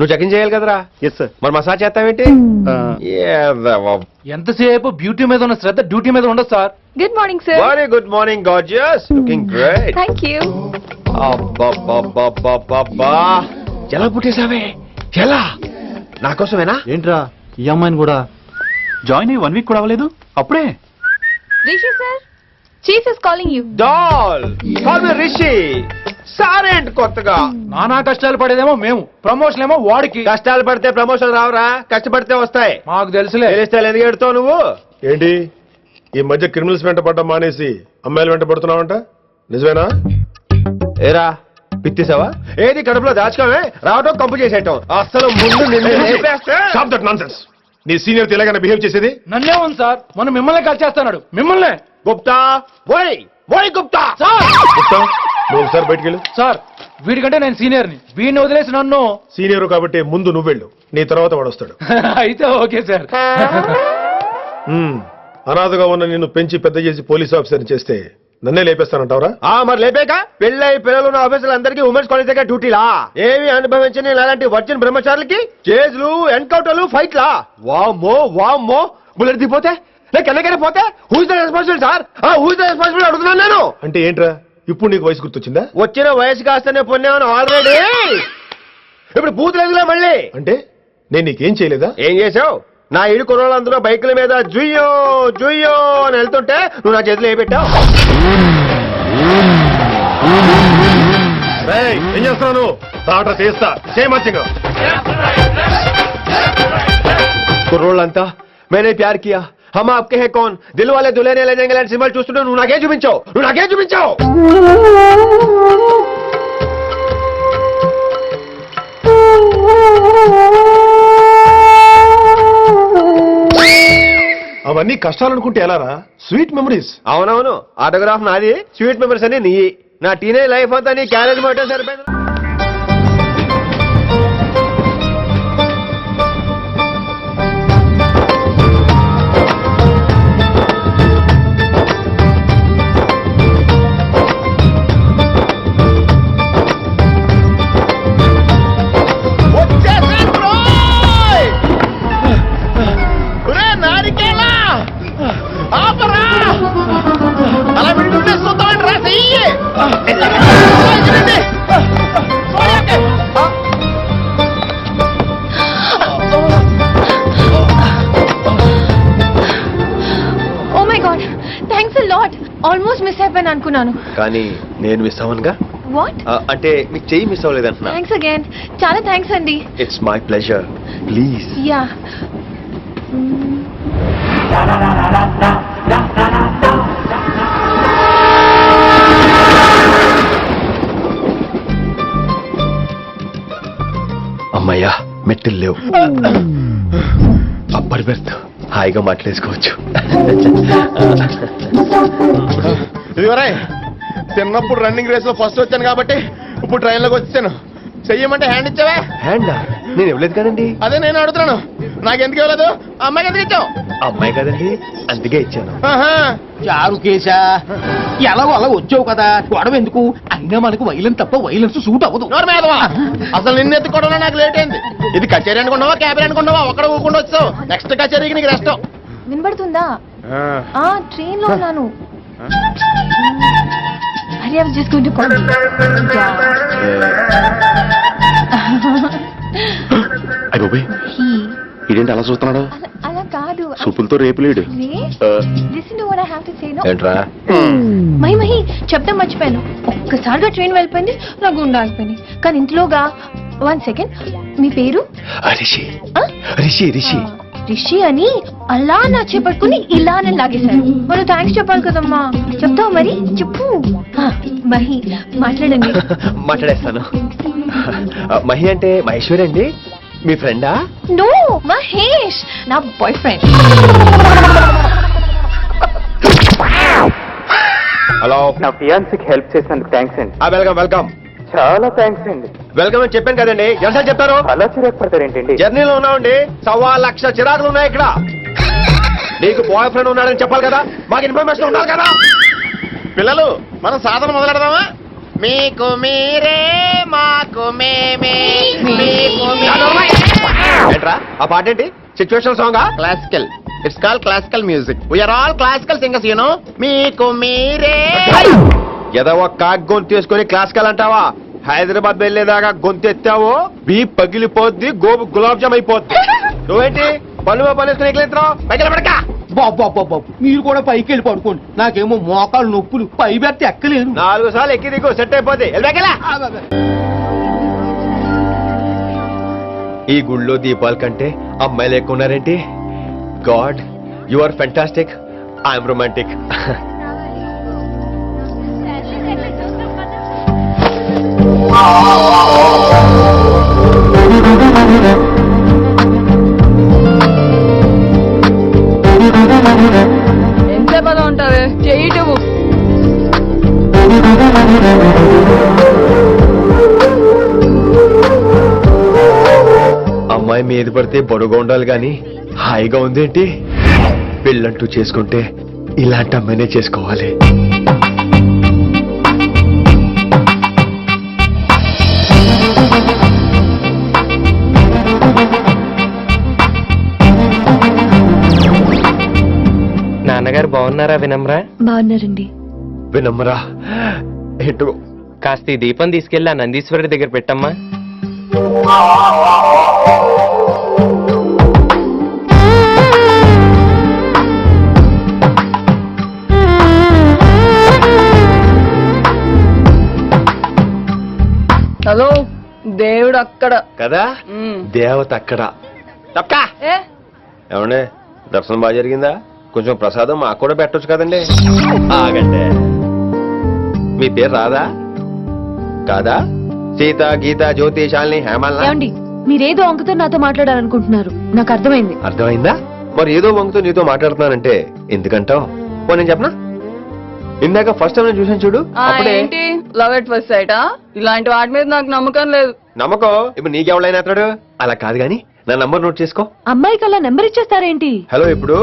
నువ్వు చెకింగ్ చేయాలి కదరా. Yes sir. మరి మసాజ్ చేస్తావేంటి? ఎంతసేపు బ్యూటీ మీద ఉన్న శ్రద్ధ డ్యూటీ మీద ఉండదు sir. Good morning sir. Very good morning gorgeous, looking great. Thank you. అబ్బబ్బబ్బబ్బబ్బా, ఎలా పుట్టేశావే? ఎలా? నా కోసమేనా? ఏంట్రా ఈ అమ్మాయిని కూడా జాయిన్ అయ్యి 1 వీక్ కూడా అవ్వలేదు అప్పుడే. Rishi sir, chief is calling you. డాల్ కాల్ మీ రిషి. సారేంటి కొత్తగా? నానా కష్టాలు పడేదేమో మేము, ప్రమోషన్ ఏమో వాడికి. కష్టాలు పడితే ప్రమోషన్ రావురా, కష్టపడితే వస్తాయి. మాకు తెలుసులే. తెలిస్తే ఎందుకు ఎడుతావు నువ్వు? ఏంటి ఈ మధ్య క్రిమినల్స్ వెంట పడ్డం మానేసి అమ్మాయిలు వెంట పడుతున్నావంట, నిజమేనా? ఏరా పిత్తిసావా? ఏది కడుపులో దాచుకోవే, రావటం కంపు చేసేయటం. అసలు ముందు నిన్ను లేపేస్తే. Stop that nonsense. నీ సీనియర్ తెలంగాణ బిహేవ్ చేసేది. నన్నే ఉంది సార్, మనం మిమ్మల్ని కాల్ చేస్తున్నాడు. మిమ్మల్నే. గుప్తా ఓయ్ ఓయ్ గుప్తా. సార్ గుప్తా, నువ్వు ఒకసారి బయటికి వెళ్ళు. సార్, వీడికంటే నేను సీనియర్ని, వీడిని వదిలేసి నన్ను. సీనియర్ కాబట్టి ముందు నువ్వు వెళ్ళు, నీ తర్వాత వాడు వస్తాడు. అయితే ఓకే సార్. అనాథగా ఉన్న నిన్ను పెంచి పెద్ద చేసి పోలీస్ ఆఫీసర్ని చేస్తే నన్నే లేపేస్తానంటావరా? మరి లేపాక పెళ్ళై పిల్లలు ఉన్న ఆఫీసులు అందరికీ ఉమెన్స్ కాలేజ్ దగ్గర డ్యూటీలా? ఏమి అనుభవించని అలాంటి వర్జిన్ బ్రహ్మచారులకి చేజ్లు, ఎన్కౌంటర్లు, ఫైట్లా? వామ్మో వామ్మో, బుల్లెట్ దిగిపోతే లేక ఎన్నకైనా పోతే who's the responsible sir? Who's the responsible అడుగుతున్నాను నేను. అంటే ఏంట్రా ఇప్పుడు నీకు వయసు గుర్తొచ్చిందా? వచ్చిన వయసు కాస్తనే పొన్నాను ఆల్రెడీ. ఇప్పుడు బూతులేదులే మళ్ళీ. అంటే నేను నీకేం చేయలేదా? ఏం చేసావు? నా ఇరు కుర్రోళ్ళందరూ బైకుల మీద జుయ్యో జుయ్యో అని వెళ్తుంటే నువ్వు నా చేతిలో ఏ పెట్టావు? ఏం చేస్తున్నాను? తాట తీస్తా చేయమచ్చగా. కుర్రోళ్ళంతా మేనే ప్యార్ కియా, హమ్ ఆప్కే హై కౌన్, దిల్ వాలే దుల్హనే లే జాయేంగే లాంటి సింబల్ చూస్తుంటే నువ్వు నాకేం చూపించావు? నువ్వు నాకేం చూపించావు? అవన్నీ కష్టాలు అనుకుంటే ఎలారా? Sweet memories. అవునవును, ఆటోగ్రాఫ్ నాది, స్వీట్ మెమరీస్ అని నీ. నా టీనేజ్ లైఫ్ అంతా నీ క్యారేజ్ మొత్తం సరిపోయింది. Oh my god, thanks a lot. Almost miss అయిపోయాను అనుకున్నాను. కానీ నేను మిస్ అవ్వనుగా. వాట్? అంటే మీకు చెయ్యి మిస్ అవ్వలేదంటున్నా. థ్యాంక్స్ అగైన్, చాలా థ్యాంక్స్ అండి. It's my pleasure, please. Yeah. అమ్మయ్యా, మెట్టులు లేవు. అప్పటి పెడతా హాయిగా మాట్లాడేసుకోవచ్చు. ఇదివరే చిన్నప్పుడు రన్నింగ్ రేస్ లో ఫస్ట్ వచ్చాను కాబట్టి ఇప్పుడు ట్రైన్ లోకి వచ్చాను. చెయ్యమంటే హ్యాండ్ ఇచ్చావే? హ్యాండా? నేను ఇవ్వలేదు కదండి. అదే నేను అడుగుతున్నాను, నాకెందుకు ఇవ్వలేదు? అమ్మాయికి ఎందుకు ఇచ్చావు? అమ్మాయి కదండి, అందుకే ఇచ్చాను. చారు కేశా, ఎలాగో అలా వచ్చావు కదా, గొడవ ఎందుకు? అయినా మనకు వైలెన్స్ తప్ప వైలెన్స్ సూట్ అవ్వదు. అసలు నిన్ను ఎత్తుకోవడంలో నాకు లేట్ అయింది. ఇది కచేరీ అనుకున్నావా, క్యాబరీ అనుకున్నావా? ఒక్కడ ఊకుండా వచ్చావు. నెక్స్ట్ కచేరీకి నీకు రెస్ట్. వినబడుతుందా? ట్రైన్ లో ఉన్నాను. I was just going to call you. ఇదేంటి అలా చూస్తున్నాడు? అలా కాదు. సూపులతో రేపులేడు. Listen to what I have to say, no? ఏంట్రా? మహి చెప్తాం మర్చిపోయాను. ఒక్కసారిగా ట్రైన్ వెళ్ళిపోయింది, నా గుండె ఆగిపోయింది. కానీ ఇంట్లోగా 1 సెకండ్, మీ పేరు? రిషి. రిషి రిషి రిషి అని అలా నా చేపట్టుకుని ఇలా అని లాగేశారు. మనం థ్యాంక్స్ చెప్పాలి కదమ్మా. చెప్తావు మరి? చెప్పు. మహి మాట్లాడండి. మాట్లాడేస్తాను. మహి అంటే మహేశ్వరి అండి, మీ ఫ్రెండా? నో, మహేష్ నా బాయ్ ఫ్రెండ్. హలో. నా ఫియాన్సీకి హెల్ప్ చేసినందుకు థ్యాంక్స్ అండి. Welcome welcome. చాలా థ్యాంక్స్ అండి. వెల్కమ్ అని చెప్పాను కదండి, ఎంత చెప్తారు? అలా చిరాకుపడతారేంటండి? జర్నీలో ఉన్నామండి, 1,00,000 చిరాకులు ఉన్నాయి ఇక్కడ. నీకు బాయ్ ఫ్రెండ్ ఉన్నాడని చెప్పాలి కదా, మాకు ఇన్ఫర్మేషన్ ఉండాలి కదా. పిల్లలు, మనం సాధన మొదలెడదామా? మీకు మీరే మాకు మేమే ఏంట్రా ఆ పాట ఏంటి సిచ్యువేషన్ సాంగా? Classical. It's call classical music. We are all classical singers you know. మీకు మీరే. ఏదో ఒక కాక్ గొంతు తీసుకొని క్లాసికల్ అంటావా? హైదరాబాద్ వెళ్ళేదాకా గొంతు ఎత్తావో బీ పగిలిపోద్ది, గోబు గులాబ్ జామ్ అయిపోద్ది. నువ్వేంటి పళ్ళు పని వేసుకుని ఎక్కలేస్తున్నావు? పైకి పడక. బాబు మీరు కూడా పైకి వెళ్ళి పడుకోండి. నాకేమో మోకాలు నొప్పులు, పై బెర్త ఎక్కలేను. 4 సార్లు ఎక్కి దిగు సెట్ అయిపోద్ది. వెళ్ళాకెలా. ఈ గుళ్ళో దీపాల కంటే అమ్మాయిలు ఎక్కువ ఉన్నారేంటి? God, you are fantastic. I'm romantic. ఎంతసేపు అలా ఉంటావే? చెయ్యటము. అమ్మాయి మీద పడితే బొడుగా ఉండాలి గాని హాయిగా ఉందేంటి? పెళ్ళంటూ చేసుకుంటే ఇలాంటి అమ్మాయినే చేసుకోవాలి. నాన్నగారు బాగున్నారా వినమ్రా? బాగున్నారండి. వినమ్రా ఏంటో కాస్త ఈ దీపం తీసుకెళ్ళి ఆ నందీశ్వరుడి దగ్గర పెట్టమ్మా. హలో, దేవుడు అక్కడ. కదా దేవత అక్కడ. తప్పకా ఏ ఏమండే దర్శనం బాగా జరిగిందా? కొంచెం ప్రసాదం మాకు కూడా పెట్టొచ్చు కదండి. ఆగండి, మీ పేరు రాదా? కాదా? సీత, గీత, జ్యోతి, శాలిని, హేమల్నా? ఏమండి, మీరేదో అంకుతో నాతో మాట్లాడాలనుకుంటున్నారు. నాకు అర్థమైంది. అర్థమైందా? మరి ఏదో వంగుతో నీతో మాట్లాడుతున్నానంటే ఎందుకంటావు? పో నేను చెప్పనా? ఇందాక ఫస్ట్ టైం నేను చూసాను చూడు, అప్పుడే. ఏంటి లవ్ ఎట్ ఫస్ట్ సైటా? ఇలాంటి వాటి మీద నాకు నమ్మకం లేదు. నమ్మకం ఇప్పుడు నీకెవడైనా అతడు? అలా కాదు గాని నా నంబర్ నోట్ చేసుకో. అమ్మాయికి అలా నెంబర్ ఇచ్చేస్తారేంటి? హలో, ఇప్పుడు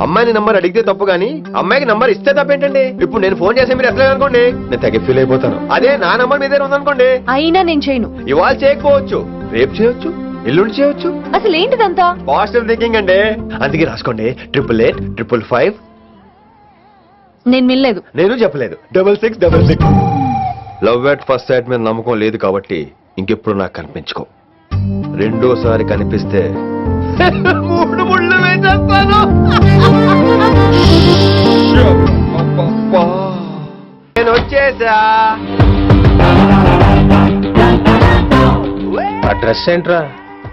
అమ్మాయిని నంబర్ అడిగితే తప్పు గానీ అమ్మాయికి నంబర్ ఇస్తే తప్పేంటండి? ఇప్పుడు నేను ఫోన్ చేసి మీరు ఎట్లా అనుకోండి, నేను తెగ ఫీల్ అయిపోతాను. అదే నా నంబర్ మీద ఉందనుకోండి, అయినా నేను చేయను. ఇవాళ చేయకపోవచ్చు, రేపు చేయొచ్చు, ఎల్లుండి చేయొచ్చు. అసలు ఏంటిదంతా? పాజిటివ్ థింకింగ్ అండి. అందుకే రాసుకోండి 888-555. నేను వినలేదు. నేను చెప్పలేదు 6666. లవ్ ఎట్ ఫస్ట్ సైట్ మీద నమ్మకం లేదు కాబట్టి ఇంకెప్పుడు నాకు కనిపించుకో. రెండోసారి కనిపిస్తే 3 ముళ్ళు వేసేస్తాను. నేను వచ్చేసా. ఆ డ్రెస్ ఏంట్రా?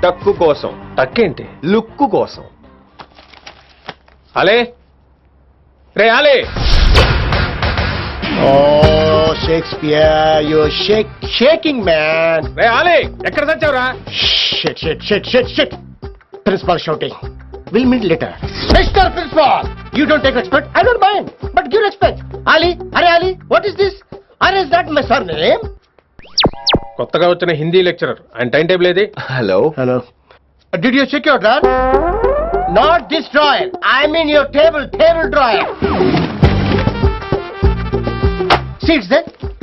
టక్కు కోసం. టక్కేంటి? లుక్కు కోసం. అలే రే అలే. Oh, Shakespeare, you're shaking, man. రే అలే, ఎక్కడ చచ్చావురా? Shit. Principal shouting. We'll meet later. Mr. Principal, you don't take respect. I don't mind, but give respect. Ali, Ali, what is this? Is that my surname? కొత్తగా వచ్చిన Hindi lecturer. ఆయన time table ఏది? Hello. Did you check your drawer? Not this drawer. I mean your table drawer. See,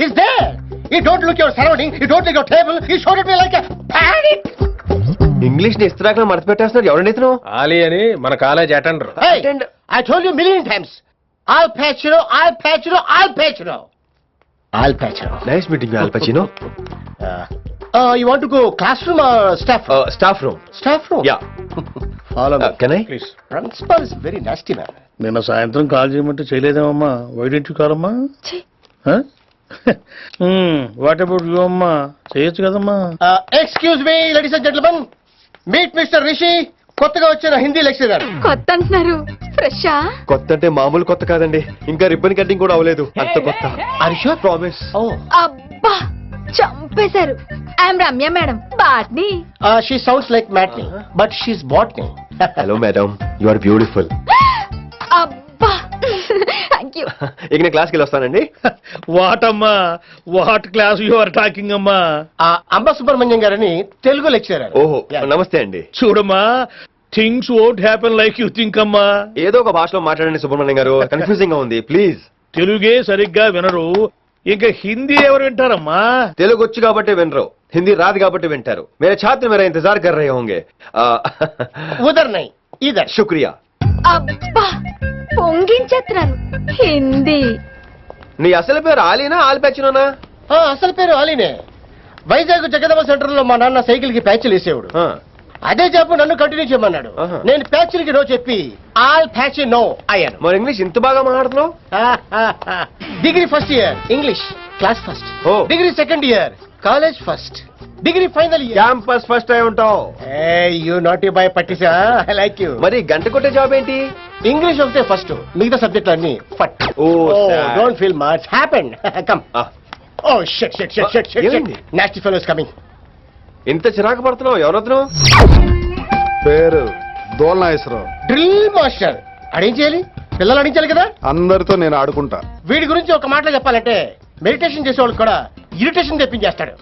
it's there. You don't look your surrounding. You don't look your table. You showed at me like a panic. English ని ఇస్త్రాకులో మడత పెట్టేస్తున్నాడు. ఎవరండి ఇతను? ఆలీ అని మన college attender. Hey, I told you a million times. I'll patch you. Nice meeting all పచినో. You want to go classroom or staff room? Staff room. Staff room? Yeah. Follow me. Can I? Please. Principal is very nasty man. నిన్న సాయంత్రం call చేయమంటే చేయలేదేమమ్మా? వైడెంట్ కారమ్మా? What about you అమ్మా? చేయొచ్చు కదమ్మా. Excuse me, ladies and gentlemen. Meet Mr. Rishi. కొత్తగా వచ్చిన Hindi lecturer. కొత్త అంటున్నారు, ఫ్రెషా? కొత్త అంటే మామూలు కొత్త కాదండి, ఇంకా రిబ్బన్ కటింగ్ కూడా అవ్వలేదు, అంత కొత్త. Arisha? ప్రామిస్. Oh. అబ్బా, చంపేశారు. I'm Ramya madam, botany. She sounds like Matney, but she's botany. Hello madam, you are beautiful. అబ్బా, థ్యాంక్ యూ. ఇక నేను క్లాస్కి వెళ్ళి వస్తానండి. వాట్ అమ్మా? What class you are talking అమ్మా? అంబ సుబ్రహ్మణ్యం గారని తెలుగు లెక్చరర్. ఓహో, నమస్తే అండి. చూడమ్మా, things won't happen like you think అమ్మా. ఏదో ఒక భాషలో మాట్లాడండి సుబ్రహ్మణ్యం గారు, కన్ఫ్యూజింగ్ గా ఉంది, ప్లీజ్. తెలుగే సరిగ్గా వినరు, ఇంకా హిందీ ఎవరు వింటారమ్మా? తెలుగు వచ్చు కాబట్టి వినరు, హిందీ రాదు కాబట్టి వింటారు. మేరే ఛాత్ర మేరా ఇంతజార్ కర్ రహే హోంగే. ఉదర్ నై ఇదర్. శుక్రియా. అబ్బా పొంగించేస్తున్నాను హిందీ. నీ అసలు పేరు ఆలీనా ఆల్పెచ్చినోనా? అసలు పేరు అలీనే. వైజాగ్ జగదమ్మ సెంటర్ లో మా నాన్న సైకిల్ కి ప్యాచ్లు వేసేవాడు. అదే జాబ్ నన్ను కంటిన్యూ చేయమన్నాడు. ఆహా. నేను ప్యాచ్లకి నో చెప్పి ఆల్ ప్యాచ్ నో అయ్యాను. మరి ఇంగ్లీష్ ఇంత బాగా మాట్లాడుతున్నావు? Degree first year English class first. Oh. Degree second year college first. Degree final year campus first అయి ఉంటావు. యూ నాట్ బై పట్టిసా. I like you. మరి గంట కొట్టే జాబ్ ఏంటి? ఇంగ్లీష్ ఒకటే ఫస్ట్, మిగతా సబ్జెక్ట్ అన్ని ఫట్. Oh, sad. Don't feel much happen. Come. Oh shit shit shit shit shit. ఏమైంది? Nasty fellows coming. ఇంత చిరాకు పడుతున్నావు? ఎవరొద్దు? పేరు దోల్నాగేశ్వరరావు. Drill master. అడేం చేయాలి? పిల్లలు అడించాలి కదా. అందరితో నేను ఆడుకుంటా. వీడి గురించి ఒక మాటలో చెప్పాలంటే మెడిటేషన్ చేసేవాళ్ళు కూడా ఇరిటేషన్ తెప్పించేస్తాడు.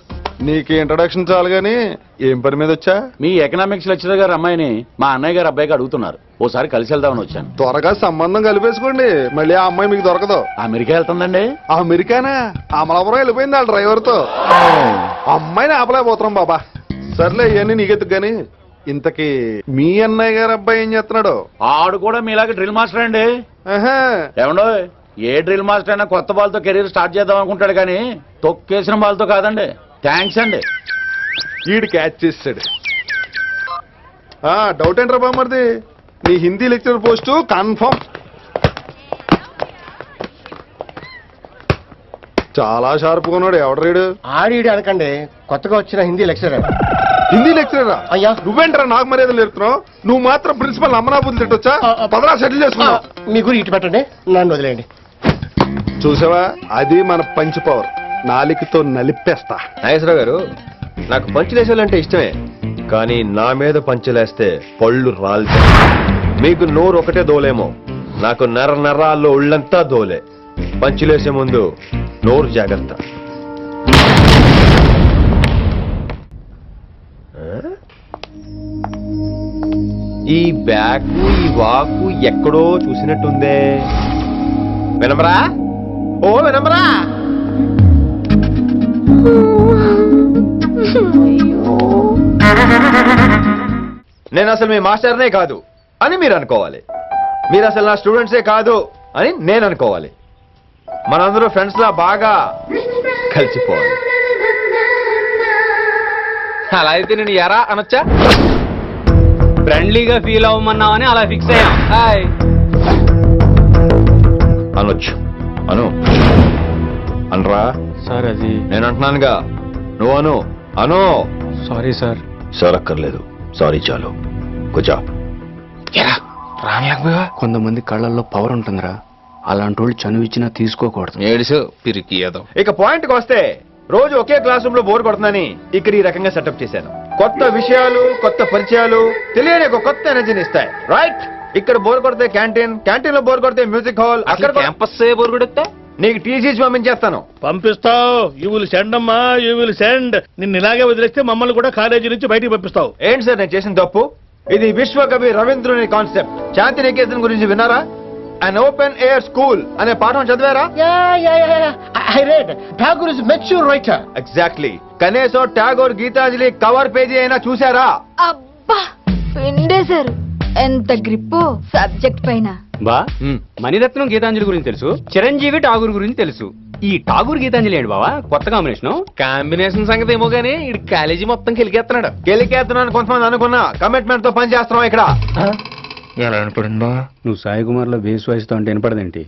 నీకు ఇంట్రడక్షన్ చాలు గాని ఏం పని మీద వచ్చా? మీ ఎకనామిక్స్ లెక్చరర్ గారు అమ్మాయిని మా అన్నయ్య గారు అబ్బాయికి అడుగుతున్నారు. ఓసారి కలిసి వెళ్దామని వచ్చాను. త్వరగా సంబంధం కలిపేసుకోండి, మళ్ళీ ఆ అమ్మాయి మీకు దొరకదు. అమెరికా వెళ్తుందండి. అమెరికానా? అమలాపురం వెళ్ళిపోయింది వాళ్ళ డ్రైవర్ తో. అమ్మాయిని ఆపలేకపోతున్నాం బాబా. సర్లే ఇవన్నీ నీకెత్తుకు గాని ఇంతకీ మీ అన్నయ్య గారు అబ్బాయి ఏం చేస్తున్నాడు? ఆడు కూడా మీలాగే డ్రిల్ మాస్టర్ అండి. ఆహా. ఏమండో, ఏ డ్రిల్ మాస్టర్ అయినా కొత్త బాల్తో కెరీర్ స్టార్ట్ చేద్దాం అనుకుంటాడు కానీ తొక్కేసిన బాల్తో కాదండి. థ్యాంక్స్ అండి. ఈడు క్యాచ్ చేసాడు. డౌట్ ఏంట్రా బామ్మర్ది? నీ హిందీ లెక్చర్ పోస్టు కన్ఫర్మ్. చాలా షార్ప్గా ఉన్నాడు. ఎవడరీడు? ఆడిడి అనకండి, కొత్తగా వచ్చిన హిందీ లెక్చరర్. హిందీ లెక్చరరా? అయ్యా. నువ్వేంట్రా నాకు మర్యాదలు నేర్పుతున్నావు? నువ్వు మాత్రం ప్రిన్సిపల్ అమ్మనాబుద్ధి తిట్టొచ్చా? పదరా సెటిల్ చేసుకున్నావు. మీ గురి ఇటు పెట్టండి, నన్ను వదిలేయండి. చూసావా, అది మన పంచ్ పవర్. నాలికతో నలిపేస్తా. నాగేశ్వరరావు గారు, నాకు పంచులేసాలంటే ఇష్టమే, కానీ నా మీద పంచులేస్తే పళ్ళు రాలుతాయి. మీకు నోరు ఒకటే దోలేమో, నాకు నర నరాల్లో ఒళ్ళంతా దోలే. పంచులేసే ముందు నోరు జాగ్రత్త. ఈ బ్యాగు ఈ వాకు ఎక్కడో చూసినట్టుందే. వినమరా? ఓ వినమరా? నేను అసలు మీ మాస్టర్నే కాదు అని మీరు అనుకోవాలి. మీరు అసలు నా స్టూడెంట్సే కాదు అని నేను అనుకోవాలి. మనందరూ ఫ్రెండ్స్ లా బాగా కలిసిపోవాలి. అలా అయితే నేను ఎరా అనొచ్చా? ఫ్రెండ్లీగా ఫీల్ అవ్వమన్నావని అలా ఫిక్స్ అయ్యాం. హాయ్ అనొచ్చు. అను అనరా సార్. అది నేను అంటున్నానుగా, నువ్వు అను. అను. Sorry sir. సార్ అక్కర్లేదు, సారీ చాలు. కూర్చో. కొంతమంది కళ్ళల్లో పవర్ ఉంటుందిరా, అలాంటి వాళ్ళు చనువు ఇచ్చినా తీసుకోకూడదు. ఏడిసు పిరికి ఏదో. ఇక పాయింట్కి వస్తే, రోజు ఒకే క్లాస్ రూమ్ లో బోర్ కొడుతుందని ఇక్కడ ఈ రకంగా సెటప్ చేశాను. కొత్త విషయాలు, కొత్త పరిచయాలు తెలియని ఒక కొత్త ఎనర్జీని ఇస్తాయి. రైట్? ఇక్కడ బోర్ కొడితే క్యాంటీన్, క్యాంటీన్ లో బోర్ కొడితే మ్యూజిక్ హాల్, అక్కడ క్యాంపస్ బోర్ కొడితే నీకు టీసీస్ పంపించేస్తాను. పంపిస్తావు. యూ విల్ సెండ్ అమ్మా, యూ విల్ సెండ్. నిన్ను ఇలాగే వదిలేస్తే మమ్మల్ని కూడా కాలేజీ నుంచి బయటికి పంపిస్తావు. ఏంటి సార్ నేను చేసిన తప్పు? ఇది విశ్వకవి రవీంద్రుని కాన్సెప్ట్. శాంతి నికేతన్ గురించి విన్నారా? అన్ ఓపెన్ ఎయిర్ స్కూల్ అనే పాఠం చదివారా? I read. Tagore is mature writer. Exactly. కనీసం టాగోర్ గీతాంజలి కవర్ పేజీ అయినా చూసారా? అబ్బా పిండేశారు. ఎంత గ్రిప్పు సబ్జెక్ట్ పైన. బా మణిరత్నం గీతాంజలి గురించి తెలుసు, చిరంజీవి ఠాగూర్ గురించి తెలుసు. ఈ ఠాగూర్ గీతాంజలి ఏంటి బావా కొత్త కాంబినేషన్? కాంబినేషన్ సంగతి ఏమో గానీ ఇడు కాలేజీ మొత్తం కెలికేస్తున్నాడు. గెలికేస్తున్నాను కొంతమంది అనుకున్నా, కమిట్మెంట్ తో పని చేస్తున్నాం ఇక్కడ. ఎలా అనిపడిందా? నువ్వు సాయి కుమార్ లో బేస్ వాయిస్ తో అంటే వినపడదేంటి?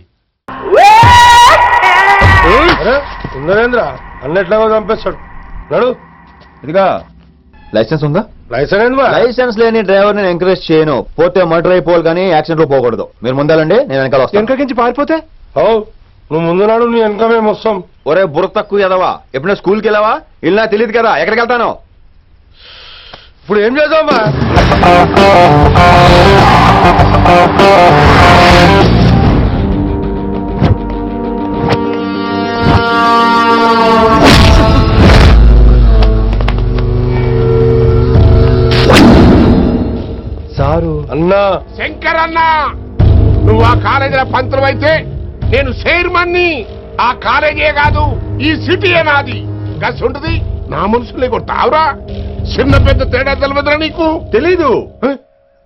ఉందరేంద్ర అన్నెట్లాగో చంపేస్తాడు. నడు. ఇదిగా లైసెన్స్ ఉందా? లైసెన్స్ లైసెన్స్ లేని డ్రైవర్ నేను ఎంకరేజ్ చేయను. పోతే మర్డర్ అయిపోవాలి కానీ యాక్సిడెంట్ లో పోకూడదు. మీరు ముందాలండి, నేను వెనకాల వస్తాను. వెనకకించి పారిపోతే నువ్వు ముందు నాడు నీ వెనక మేము వస్తాం. ఒరే బుర్ర తక్కువ ఎదవా, ఎప్పుడైనా స్కూల్కి వెళ్ళావా? ఇల్లు నాకు తెలియదు కదా, ఎక్కడికి వెళ్తాను? ఇప్పుడు ఏం చేద్దామా? సారు అన్నా, శంకర్ అన్నా, నువ్వు ఆ కాలేజీలో పంతులు అయితే నేను చైర్మన్ ని. ఆ కాలేజీ కాదు ఈ సిటీ నాది గస్ ఉంటుంది నా మనుషులే కొడతావురా చిన్న పెద్ద తేడా తెలియదురా నీకు తెలీదు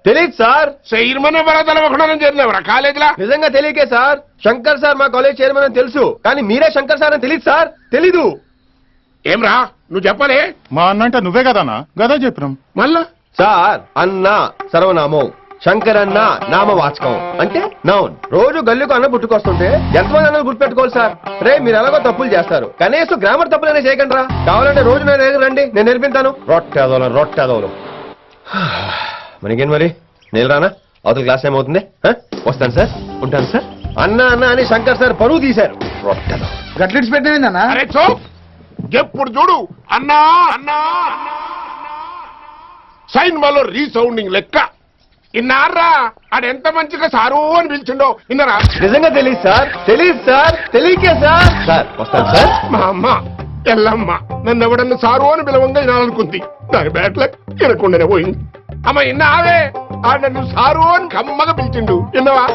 తెలీదు సార్. చైర్మన్ ఎవరో తెలవకుండా చేరినవరా కాలేజీలా నిజంగా తెలియకే సార్. శంకర్ సార్ మా కాలేజ్ చైర్మన్ అని తెలుసు, కానీ మీరే శంకర్ సార్ అని తెలియదు సార్. తెలీదు. ఏమ్రా నువ్వు చెప్పలే మా అన్న అంటే నువ్వే కదన్నా గదా చెప్పినాం మళ్ళా సార్ అన్న సర్వనామం, శంకర్ అన్న నామవాచకం అంటే నౌన్. రోజు గల్లుకు అన్న పుట్టుకొస్తుంటే ఎంతమంది అన్నలు గుర్తుపెట్టుకోవాలి సార్. రే మీరు ఎలాగో తప్పులు చేస్తారు, కనీసం గ్రామర్ తప్పులనే చేయకండి రా. కావాలంటే రోజు నా దగ్గర రండి, నేను నేర్పిస్తాను. రొట్టెదోలం మనకేం మరి నేను రానా? అవతల క్లాస్ ఏమవుతుంది? వస్తాను సార్, ఉంటాను సార్. అన్న అన్న అని శంకర్ సార్ పరువు తీశారు. రొట్టెదో గట్లెట్స్ పెట్టినా అరే చో ఎప్పుడు చూడు అన్నా అన్నా సైన్ వాళ్ళు రీసౌండింగ్ లెక్క ఇన్నారా ఆడెంత మంచిగా సారు అని పిలిచిండో ఇన్నరా? నిజంగా తెలియదు సార్, తెలియదు సార్, తెలియకే సార్. సార్ వస్తాను సార్. మా అమ్మ ఎల్లమ్మ నన్ను ఎవడన్నా సారు అని పిలవంగా వినాలనుకుంది, దాని బ్యాట్ల తినకుండానే పోయింది. అమ్మ ఇన్నావే ఆడ నన్ను సారు అని కమ్మగా పిలిచిండు, విన్నవా?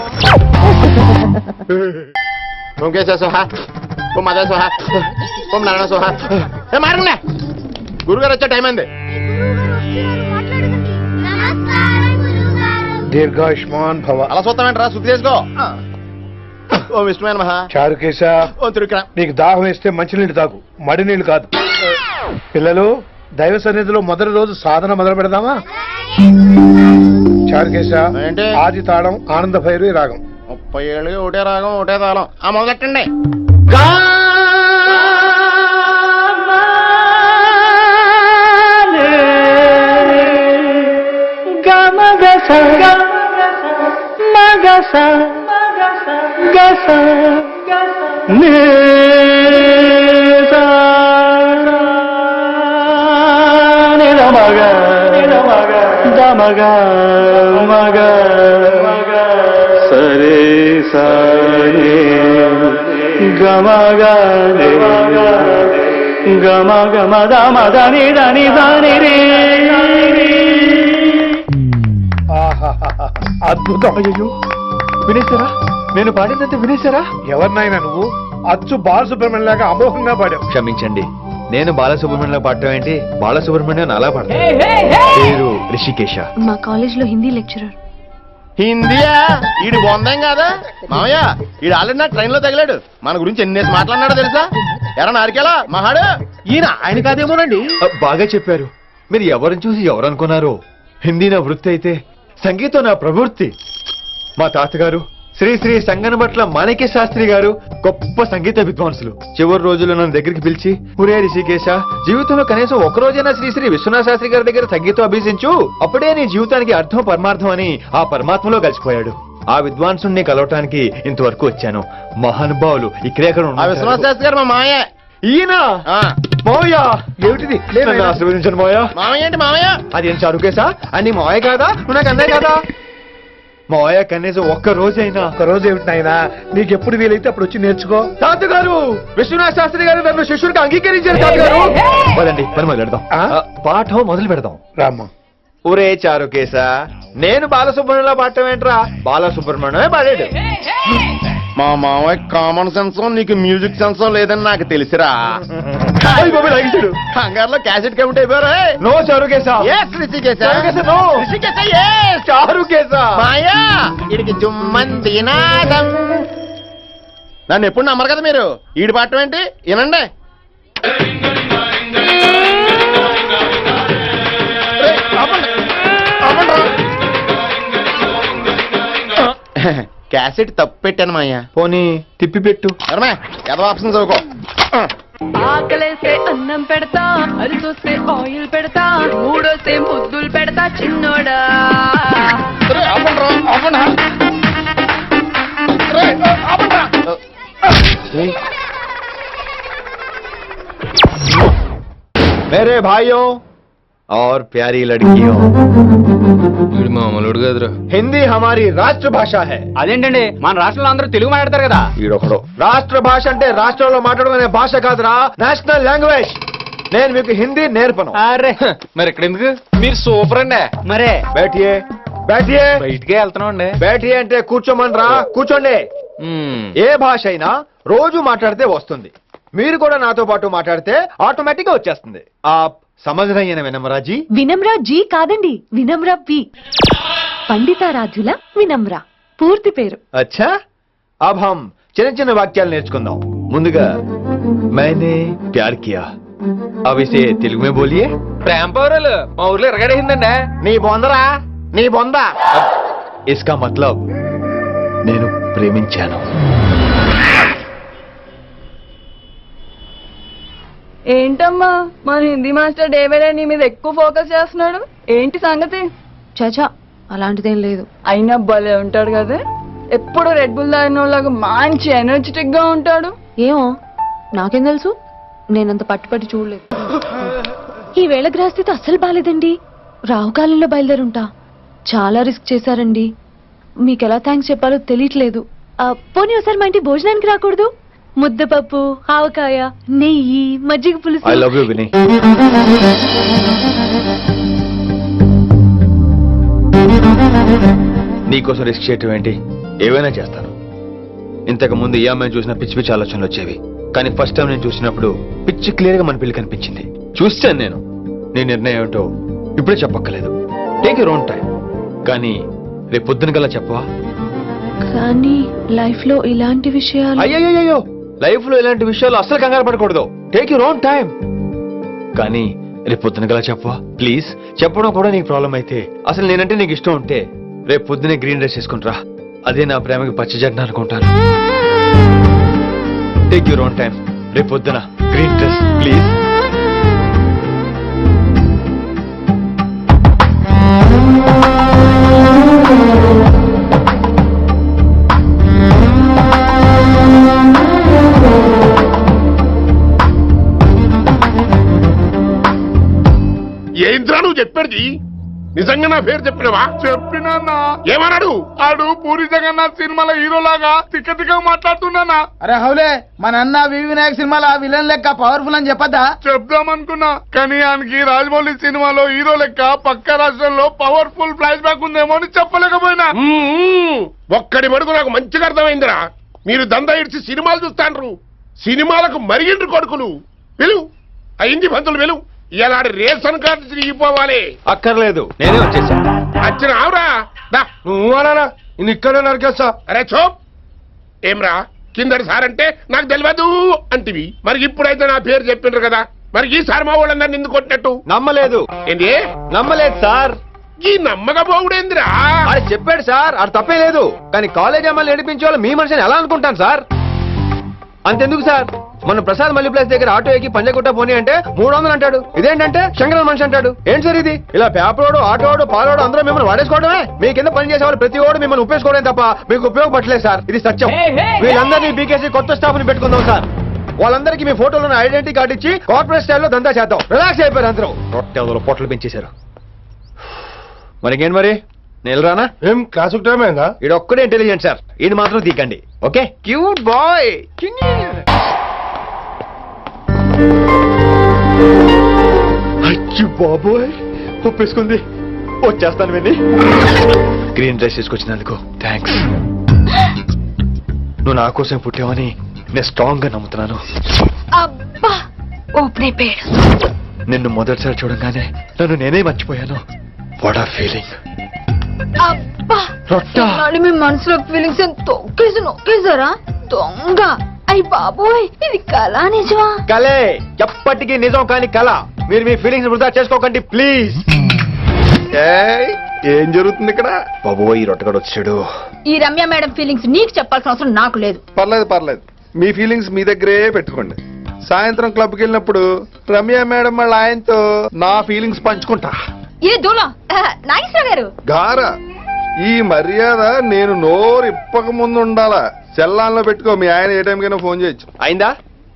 గురుగారు వచ్చే టైం అయింది. దీర్ఘాయుష్మాన్ భవ. అలా చూస్తామంటారా? శుద్ధి చేసుకో. ఓ విష్ణుమైన మహా చారుకేశ, ఓ తిరుక్రా. నీకు దాహం వేస్తే మంచినీళ్ళు తాగు, మడి నీళ్ళు కాదు. పిల్లలు దైవ సన్నిధిలో మొదటి రోజు సాధన మొదలు పెడదామా? చారుకేశ ఏంటి? ఆది తాళం ఆనంద భైరవి రాగం. 30 ఏళ్ళకి ఒకటే రాగం ఒకటే తాళం. ఆ మొదలెట్టండి. సరే సరే గమగా గమ గమ దమ దని దని దని రే. అద్భుతం. అయ్యో వినేశారా? నేను పాడినంత వినేశారా? ఎవరినైనా నువ్వు అచ్చు బాలసుబ్రహ్మణ్యం లాగా అమోఘంగా పాడావు. క్షమించండి, నేను బాలసుబ్రహ్మణ్యంలో పాడటం ఏంటి, బాలసుబ్రహ్మణ్యం అలా పాడతాను. పేరు రిషికేశ. మా కాలేజ్ లో హిందీ లెక్చరర్. హిందీయా? ఈడు బొందేం కాదా మామయ్య? ఈడు ఆల్రెడీ నా ట్రైన్ లో తగిలాడు. మన గురించి ఎన్నేసి మాట్లాడినాడో తెలుసా? ఎరా నారికేలా మహాడు ఈయన ఆయన కాదేమోనండి. బాగా చెప్పారు. మీరు ఎవరిని చూసి ఎవరు అనుకున్నారు? హిందీ నా వృత్తి అయితే సంగీతం నా ప్రవృత్తి. మా తాతగారు శ్రీ శ్రీ సంగనబట్ల మాణిక్య శాస్త్రి గారు గొప్ప సంగీత విద్వాంసులు. చివరి రోజుల్లో నన్ను దగ్గరికి పిలిచి, ఒరే రిషికేశ, జీవితంలో కనీసం ఒక రోజైనా శ్రీ శ్రీ విశ్వనాథ శాస్త్రి గారి దగ్గర సంగీతం అభ్యసించు, అప్పుడే నీ జీవితానికి అర్థం పరమార్థం అని ఆ పరమాత్మలో కలిసిపోయాడు. ఆ విద్వాంసుని కలవటానికి ఇంతవరకు వచ్చాను. మహానుభావులు ఇక్కడే విశ్వనాథ శాస్త్రి గారు మా మాయ. ఈయన మావయ్య ఏమిటిది? ఆశీర్వదించండి మావయ్య. మావయ్య ఏంటి మావయ్య? అదేం చారుకేశా అని మావయ్య కాదా? నువ్వు నాకు అన్నయ్య కాదా? మావయ్య కనీసం ఒక్క రోజైనా. ఒక రోజు ఏమిటి నాయనా, నీకు ఎప్పుడు వీలైతే అప్పుడు వచ్చి నేర్చుకో. తాతగారు విశ్వనాథ శాస్త్రి గారు నన్ను శిష్యుడికి అంగీకరించారు. తాతగారు పదండి పని మొదలు పెడదాం. పాఠం మొదలు పెడదాం. రామ్మా. ఒరే చారుకేశ, నేను బాలసుబ్రహ్మణ్యంలో పాడటం ఏంట్రా? బాలసుబ్రహ్మణ్యమే పాడాడు. మా మామయ్య కామన్ సెన్స్ నీకు మ్యూజిక్ సెన్స్ లేదని నాకు తెలిసిరా. హంగార్లో క్యాసెట్ కమిట్ అయిపోయారా? నో చారుకేశ. చారుకేశ మాయా వీడికి జుమ్మంది నాదం. నన్ను ఎప్పుడు నమ్మరు కదా మీరు. ఈడి పాడటం ఏంటి? వినండి. క్యాసెట్ తప్పు పెట్టాను మాయ్యా. పోనీ తిప్పి పెట్టు. ఏదో ఆప్షన్ చదువుకో. ఆకలేస్తే అన్నం పెడతా, అరిసొస్తే ఆయిల్ పెడతా, మూడొస్తే ముద్దులు పెడతా చిన్నోడా. मेरे भाइयों और प्यारी लड़कियों, మామూలుడు కదరా. హిందీ हमारी రాష్ట్ర భాష है. అదేంటండి, మన రాష్ట్రంలో అందరూ తెలుగు మాట్లాడతారు కదా. ఈడొకడు రాష్ట్ర భాష అంటే రాష్ట్రంలో మాట్లాడుకునే భాష కాదురా, నేషనల్ లాంగ్వేజ్. నేను మీకు హిందీ నేర్పను. అరే మరి ఇక్కడ ఎందుకు? మీరు సూపర్ అండి. మరే బైఠియే బైఠియే. బయటికే వెళ్తున్నాం అండి. బైఠియే అంటే కూర్చోమనరా, కూర్చోండి. ఏ భాష అయినా రోజు మాట్లాడితే వస్తుంది. మీరు కూడా నాతో పాటు మాట్లాడితే ఆటోమేటిక్ గా వచ్చేస్తుంది సమझ रही है विनम्रा जी? వినమ్రా జీ కాదండి, వినమ్రా వి. పండితారాధ్యుల వినమ్ర పూర్తి పేరు. अच्छा अब हम చిన్న చిన్న వాక్యాలు నేర్చుకుందాం. ముందుగా मैंने प्यार किया. अब इसे తెలుగు में बोलिए. ప్రేమ పౌరులు మా ఊర్లో ఎరగడేసిందండి. నీ బొందరా, నీ బొంద. इसका मतलब నేను ప్రేమించాను. ఏంటమ్మా మన Hindi master day by day నీ మీద ఎక్కువ ఫోకస్ చేస్తున్నాడు, ఏంటి సంగతి? చచా అలాంటిదేం లేదు. అయినా భలే ఉంటాడు కదా, ఎప్పుడు రెడ్ బుల్ తాగినోళ్ళగా మంచి ఎనర్జెటిక్ గా ఉంటాడు. ఏమో నాకేం తెలుసు, నేనంత పట్టుపట్టి చూడలేదు. ఈ వేళ గ్రహస్థితి అస్సలు బాలేదండి. రావుకాలంలో బయలుదేరుంటా. చాలా రిస్క్ చేశారండి. మీకెలా థ్యాంక్స్ చెప్పాలో తెలియట్లేదు. పోనీ ఒకసారి మా ఇంటి భోజనానికి రాకూడదు? ముద్దపప్పు, ఆవకాయ, నెయ్యి, మజ్జిగ పులుసు. ఐ లవ్ యూ విని. నీకోసం రిస్క్ చేయటం ఏంటి? ఏవైనా చేస్తాను. ఇంతకు ముందు ఈ అమ్మాయిని చూసిన పిచ్చి పిచ్చి ఆలోచనలు వచ్చేవి, కానీ ఫస్ట్ టైం నేను చూసినప్పుడు పిచ్చి క్లియర్ గా మన పిల్లి కనిపించింది. చూస్తాను నేను. నీ నిర్ణయం ఏమిటో ఇప్పుడే చెప్పక్కర్లేదు. Take your own time. కానీ రేపు పొద్దున గల చెప్పవా? కానీ లైఫ్ లో ఇలాంటి విషయాలు. అయ్యో లైఫ్ లో ఇలాంటి విషయాలు అస్సలు కంగారు పడకూడదు. Take your own time. కానీ రేపు పొద్దున గల చెప్పవా ప్లీజ్? చెప్పడం కూడా నీకు ప్రాబ్లం అయితే, అసలు నేనంటే నీకు ఇష్టం ఉంటే రేపు పొద్దునే గ్రీన్ డ్రెస్ వేసుకుంటారా. అదే నా ప్రేమకి పచ్చ జెండా అనుకుంటాను. Take your own time. రేపు పొద్దున గ్రీన్ డ్రెస్ ప్లీజ్. ఏంద్రా నువ్వు చెప్పేది? నిజంగా నా పేరు చెప్పినవా? చెప్పినా. ఏమన్నాడు ఆడు? పూరి జగన్నాథ్ సినిమాలో హీరోలాగా తిక్క తిక్క మాట్లాడుతున్నానా? అరే హౌలే, మన అన్న వి వినాయక్ సినిమాలో విలన్ లెక్క పవర్ఫుల్ అని చెప్పద్దా? చెప్దామనుకున్నా, కానీ ఆయనకి రాజమౌళి సినిమాలో హీరో లెక్క పక్క రాష్ట్రంలో పవర్ఫుల్ ఫ్లాష్ బ్యాక్ ఉందేమో అని చెప్పలేకపోయినా. ఒక్కడి మడుగు నాకు మంచిగా అర్థమైందిరా. మీరు దందా ఇడిచి సినిమాలు చూస్తాండ్రు, సినిమాలకు మరిగిండ్రు కొడుకులు. వెలు అయింది పంతులు, వెలు ఇలా రేషన్ కార్డు తిరిగిపోవాలి. అక్కర్లేదు, నేనే వచ్చేసా. వచ్చిన ఆవురా. నువ్వు అనా నేను ఇక్కడ నరికేస్తా. అరే చోప్. ఏమ్రా కిందటి సార్ అంటే నాకు తెలియదు అంటివి, మరి ఇప్పుడైతే నా పేరు చెప్పిండ్రు కదా, మరి ఈసారి మా వాళ్ళందరినీ ఎందుకు కొట్టినట్టు? నమ్మలేదు. ఏంటి నమ్మలేదు సార్. ఈ నమ్మకపోవుడేందిరా? అది చెప్పాడు సార్, అది తప్పే లేదు. కానీ కాలేజ్ అమ్మాయిలు నడిపించే వాళ్ళు మీ మనిషిని ఎలా అనుకుంటాను సార్? అంతెందుకు సార్, మన ప్రసాద్ మల్లీప్లేస్ దగ్గర ఆటో ఎక్కి పంజగుట్ట పోనీ అంటే 300 అంటాడు. ఇదేంటంటే శంకరన్ మనిషి అంటాడు. ఏంటి సార్ ఇది? ఇలా పేపరోడు, ఆటోడు, పాలోడు అందరూ మిమ్మల్ని వాడేసుకోవడమే. మీ కింద పని చేసే వాళ్ళు ప్రతి ఓడు మిమ్మల్ని ఉపయోగించుకోవడం తప్ప మీకు ఉపయోగపడలేదు సార్. ఇది సత్యం. వీళ్ళందరినీ బీకేసి కొత్త స్టాఫ్ ని పెట్టుకుందాం సార్. వాళ్ళందరికీ మీ ఫోటోలను ఐడెంటిటీ కార్డు ఇచ్చి కార్పొరేట్ స్టైల్లో దందా చేద్దాం. రిలాక్స్ అయిపోయారు అందరూ. రొట్టె పొట్టలు పెంచేశారు. మరికేం మరి నేను రానా? ఏం క్లాస్ టైం అయిందా? ఇది ఒక్కడే ఇంటెలిజెంట్ సార్, ఇది మాత్రం తీకండి. Okay cute boy. అచ్చి బాబోయ్, ఒప్పేసుకుంది. వచ్చేస్తాను విని. గ్రీన్ డ్రెస్ తీసుకొచ్చినందుకు థ్యాంక్స్. నువ్వు నా కోసం పుట్టావని నేను స్ట్రాంగ్ గా నమ్ముతున్నాను. అబ్బా ఓపెన్ అయిపోయాడు. నిన్ను మొదటిసారి చూడంగానే నన్ను నేనే మర్చిపోయాను. వాట్ ఆ ఫీలింగ్. అబ్బా రొట్టా. మీ మనసులో ఫీలింగ్స్ తొక్కేసి నొక్కేసారా దొంగ? అయ్యి బాబోయ్, ఇది కళ నిజమా? కలే, ఎప్పటికీ నిజం కాని కళ. మీరు మీ ఫీలింగ్స్ వృధా చేసుకోకండి ప్లీజ్. ఏం జరుగుతుంది ఇక్కడ? బాబోయ్, ఈ రొట్టగడు వచ్చాడు. ఈ రమ్య మేడం ఫీలింగ్స్ నీకు చెప్పాల్సిన అవసరం నాకు లేదు. పర్లేదు, మీ ఫీలింగ్స్ మీ దగ్గరే పెట్టుకోండి. సాయంత్రం క్లబ్కి వెళ్ళినప్పుడు రమ్య మేడం వాళ్ళ ఆయనతో నా ఫీలింగ్స్ పంచుకుంటా. ఏ దూలం నాగేశ్వర గారు గారా, ఈ మర్యాద నేను నోరు ఇప్పక ముందు ఉండాలా. సెల్లాన్లో పెట్టుకో, మీ ఆయన ఏ టైంకైనా ఫోన్ చేయొచ్చు. అయిందా?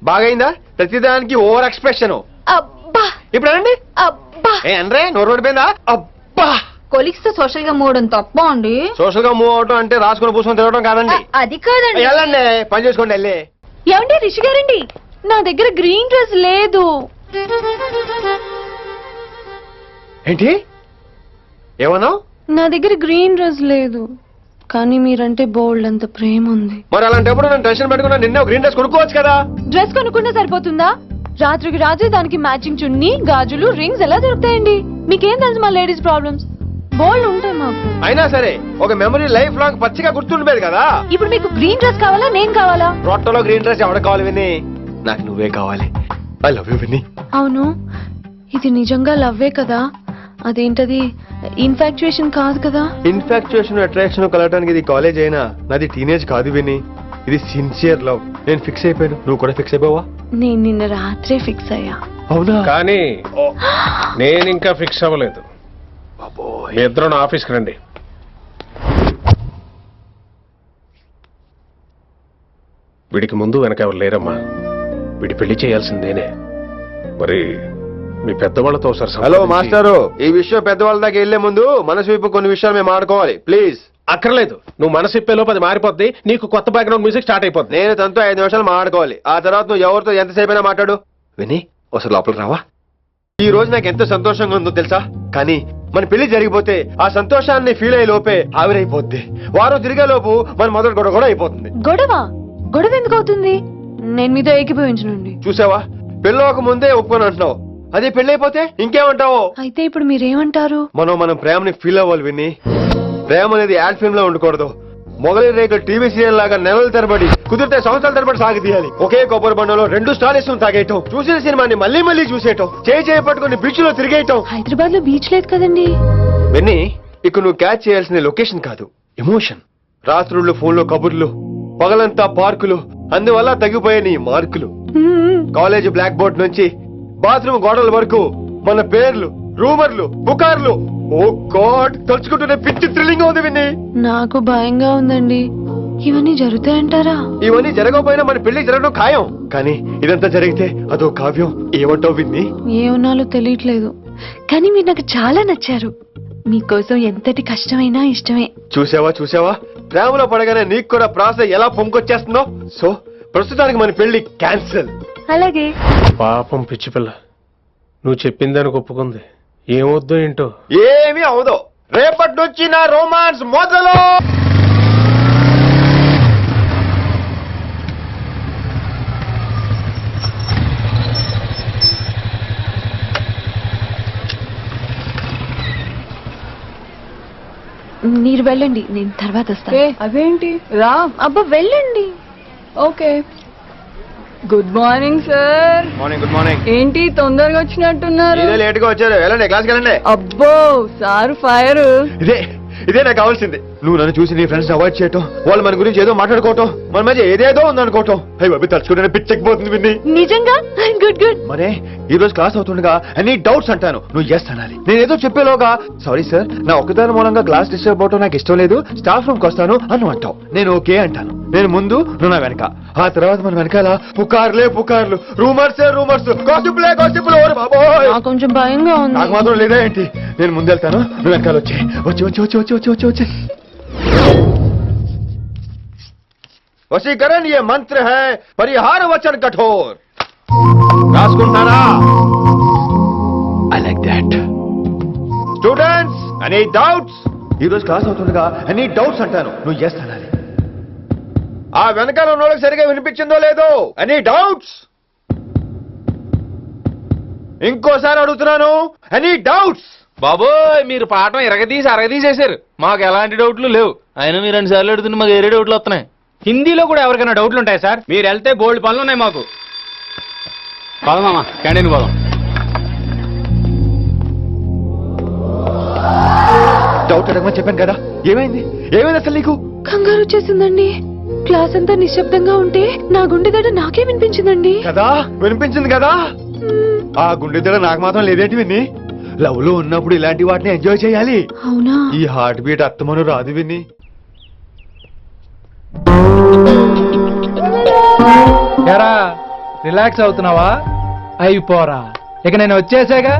బాగైందా? ప్రతిదానికి ఓవర్ ఎక్స్ప్రెషన్. అబ్బా ఇప్పుడు అనండి. అబ్బా ఏ అనరే, నోరు ఓడిపోయిందా? అబ్బా. కొలిక్స్ తో సోషల్ గా మూవడం తప్ప అండి. సోషల్ గా మూవ్ అవటం అంటే రాసుకుని పూసుకొని తిరగడం కాదండి. అది కాదండి. వెళ్ళండి, పని చేసుకోండి వెళ్ళి. ఏమండి రిషి గారండి, నా దగ్గర గ్రీన్ డ్రెస్ లేదు. ఏంటి ఏమన్నావు? నా దగ్గర గ్రీన్ డ్రెస్ లేదు. కానీ మీరంటే బోల్డ్ అంత ప్రేమ ఉంది. మరి అలాంటప్పుడు నేను టెన్షన్ పెట్టుకున్నా నిన్నే గ్రీన్ డ్రెస్ కొనుక్కోవచ్చు కదా. డ్రెస్ కొనుక్కుంటే సరిపోతుందా? రాత్రికి రాత్రి దానికి మ్యాచింగ్ చున్నీ, గాజులు, రింగ్స్ ఎలా దొరుకుతాయండి? మీకేం తెలుసు మా లేడీస్ ప్రాబ్లమ్స్? బోల్డ్ ఉంటాయి మాకు. అయినా సరే ఒక మెమరీ లైఫ్ లాంగ్ పచ్చిగా గుర్తుండిపోయేది కదా. ఇప్పుడు మీకు గ్రీన్ డ్రెస్ కావాలా, నేను కావాలా? రొట్టలో గ్రీన్ డ్రెస్ ఎవడ కావాలి విని? నాకు నువ్వే కావాలి. ఐ లవ్ యూ విని. అవును, ఇది నిజంగా లవ్వే కదా? అదేంటది ఇన్ఫాక్చుయేషన్ కాదు కదా? ఇన్ఫాక్చుయేషన్ అట్రాక్షన్ కలగడానికి ఇది కాలేజ్ అయినా నాది టీనేజ్ కాదు విని. ఇది సిన్సియర్ లవ్. నేను ఫిక్స్ అయిపోయాను, నువ్వు కూడా ఫిక్స్ అయిపోవా? నేను నిన్న రాత్రే ఫిక్స్ అయ్యా. అవునా? కానీ నేను ఇంకా ఫిక్స్ అవ్వలేదు. మీ ఇద్దరు నా ఆఫీస్కి రండి. వీడికి ముందు వెనక ఎవరు లేరమ్మా. వీడి పెళ్లి చేయాల్సిందేనే. మరి మీ పెద్దవాళ్ళతో ఒకసారి హలో సంప్రదించి- మాస్టారు, ఈ విషయం పెద్దవాళ్ళ దాకా వెళ్లే ముందు మనసు వైపు కొన్ని విషయాలు మేము ఆడుకోవాలి ప్లీజ్. అక్కర్లేదు, నువ్వు మనసు ఇప్పేలోపు అది మారిపోద్ది. నీకు కొత్త బ్యాక్గ్రౌండ్ మ్యూజిక్ స్టార్ట్ అయిపోద్ది. నేను తనతో 5 నిమిషాలు మాట్లాడుకోవాలి. ఆ తర్వాత నువ్వు ఎవరితో ఎంతసేపు అయినా మాట్లాడు. విని ఒకసారి లోపలికి రావా? ఈ రోజు నాకు ఎంత సంతోషంగా ఉందో తెలుసా? కానీ మన పెళ్లి జరిగిపోతే ఆ సంతోషాన్ని ఫీల్ అయ్యే లోపే ఆవిరైపోద్ది. వారం తిరిగే లోపు మన మొదటి గొడవ కూడా అయిపోతుంది. గొడవ గొడవ ఎందుకు అవుతుంది? నేను మీతో ఏకీభవించనండి. చూసావా, పెళ్ళవక ముందే ఒప్పుకొని అంటున్నావు. అదే పెళ్ళైపోతే ఇంకేమంటావు? అయితే ఇప్పుడు మీరేమంటారు? మనం ప్రేమని ఫీల్ అవ్వాలి విని. ప్రేమ అనేది యాడ్ ఫిల్మ్ లో ఉండకూడదు. మొగలి రేఖలు టీవీ సీరియల్ లాగా నెలల తరబడి, కుదిరితే సంవత్సరాల తరబడి సాగి తీయాలి. ఒకే కొబ్బరి బండలో 2 స్టార్స్ తాగేయటం, చూసిన సినిమాని మళ్ళీ మళ్ళీ చూసేయటం, చేయి పట్టుకుని బీచ్ లో తిరిగేయటం. హైదరాబాద్ లో బీచ్ లేదు కదండి. విన్ని, ఇక్కడ నువ్వు క్యాచ్ చేయాల్సిన లొకేషన్ కాదు, ఎమోషన్. రాత్రుళ్ళు ఫోన్లో కబుర్లు, పగలంతా పార్కులు, అందువల్ల తగ్గిపోయే నీ మార్కులు. కాలేజ్ బ్లాక్ బోర్డ్ నుంచి బాత్రూమ్ గోడల వరకు మన పేర్లు, రూమర్లు, పుకార్లు. ఓ గాడ్, తలుచుకుంటూనే పిచ్చి థ్రిల్లింగ్ ఉంది విన్ని. నాకు భయంగా ఉందండి. ఇవన్నీ జరుగుతాయంటారా? ఇవన్నీ జరగకపోయినా మన పెళ్లి జరగడం ఖాయం. కానీ ఇదంతా జరిగితే అదో కావ్యం. ఏమంటావు విన్ని? ఏమన్నాలో తెలియట్లేదు, కానీ మీరు నాకు చాలా నచ్చారు. మీకోసం ఎంతటి కష్టమైనా ఇష్టమే. చూసావా, ప్రేమలో పడగానే నీకు కూడా ప్రాస ఎలా పొంకొచ్చేస్తుందో. సో ప్రస్తుతానికి మన పెళ్లి క్యాన్సిల్. అలాగే. పాపం పిచ్చి పిల్ల, నువ్వు చెప్పిందానికి ఒప్పుకుంది. ఏమొద్దు ఏంటో. ఏమీ అవదో. రేపటి నుంచి నా రొమాన్స్ మొదలు. మీరు వెళ్ళండి, నేను తర్వాత వస్తాను. అదేంటి రా. అబ్బా వెళ్ళండి. Okay. Good morning sir. Morning. Good morning. ఏంటి తొందరగా వచ్చినట్టున్నారు? లేట్ గా వచ్చారు. వెళ్ళండి, క్లాస్కి వెళ్ళండి. అబ్బో సార్ ఫైర్. ఇదే నాకు కావాల్సింది. నువ్వు నన్ను చూసి నీ ఫ్రెండ్స్ అవాయిడ్ చేయటం, వాళ్ళు మన గురించి ఏదో మాట్లాడుకోవటం, మన మధ్య ఏదేదో ఉందనుకోవటం. అయ్యి బాబు, తలుచుకుంటే పిచ్చెక్కిపోతుంది విన్ని. నిజంగా గుడ్ గుడ్. మరే ఈ రోజు క్లాస్ అవుతుండగా అన్ని డౌట్స్ అంటాను, నువ్వు ఎస్ అనాలి. నేను ఏదో చెప్పేలోగా సారీ సార్, నా ఒక్కదాని మూలంగా క్లాస్ డిస్టర్బ్ అవటం నాకు ఇష్టం లేదు, స్టాఫ్ రూమ్ కి వస్తాను అని అంటావు. నేను ఓకే అంటాను. నేను ముందు, నువ్వు నా వెనక. ఆ తర్వాత మన వెనకాల పుకార్లు, రూమర్స్, గాసిప్లే. బాబోయ్, నాకు కొంచెం భయంగా ఉంది. నాకు మాత్రం లేదా ఏంటి? నేను ముందెళ్తాను, నువ్వు వెనకాల వచ్చి. వశీకరణ ये मंत्र है, परिहार वचन कठोर. రాసుకుంటారా? I like that. Students, any doubts? ఈ రోజు క్లాస్ అవుతుండగా ఎనీ డౌట్స్ అంటాను, నువ్వు ఎస్ అనాలి. ఆ వెనకాల ఉన్న వాళ్ళకి సరిగా వినిపించిందో లేదో? Any doubts? ఇంకోసారి అడుగుతున్నాను, ఎనీ డౌట్స్? బాబోయ్, మీరు పాఠం అరగదీసేశారు. మాకు ఎలాంటి డౌట్లు లేవు. అయినా మీరు 2 సార్లు అడుగుతుంటే మాకు ఏరే డౌట్లు వస్తున్నాయి. హిందీలో కూడా ఎవరికైనా డౌట్లు ఉంటాయి సార్? మీరు వెళ్తే బోల్డ్ పనులు ఉన్నాయి మాకు. పోదామా, క్యాంటీన్ పోదాం. డౌట్ అడగమని చెప్పాను కదా, ఏమైంది అసలు నీకు? కంగారు వచ్చేసిందండి. క్లాస్ అంతా నిశ్శబ్దంగా ఉంటే నా గుండెదడ నాకే వినిపించిందండి. కదా, వినిపించింది కదా. ఆ గుండె నాకు మాత్రం లేదేంటి విన్ని? లవ్ లో ఉన్నప్పుడు ఇలాంటి వాటిని ఎంజాయ్ చేయాలి. అవునా? ఈ హార్ట్ బీట్ అత్తమను రాదు విన్ని. రిలాక్స్ అవుతున్నావా? అయిపోరా, ఇక నేను వచ్చేసాగా.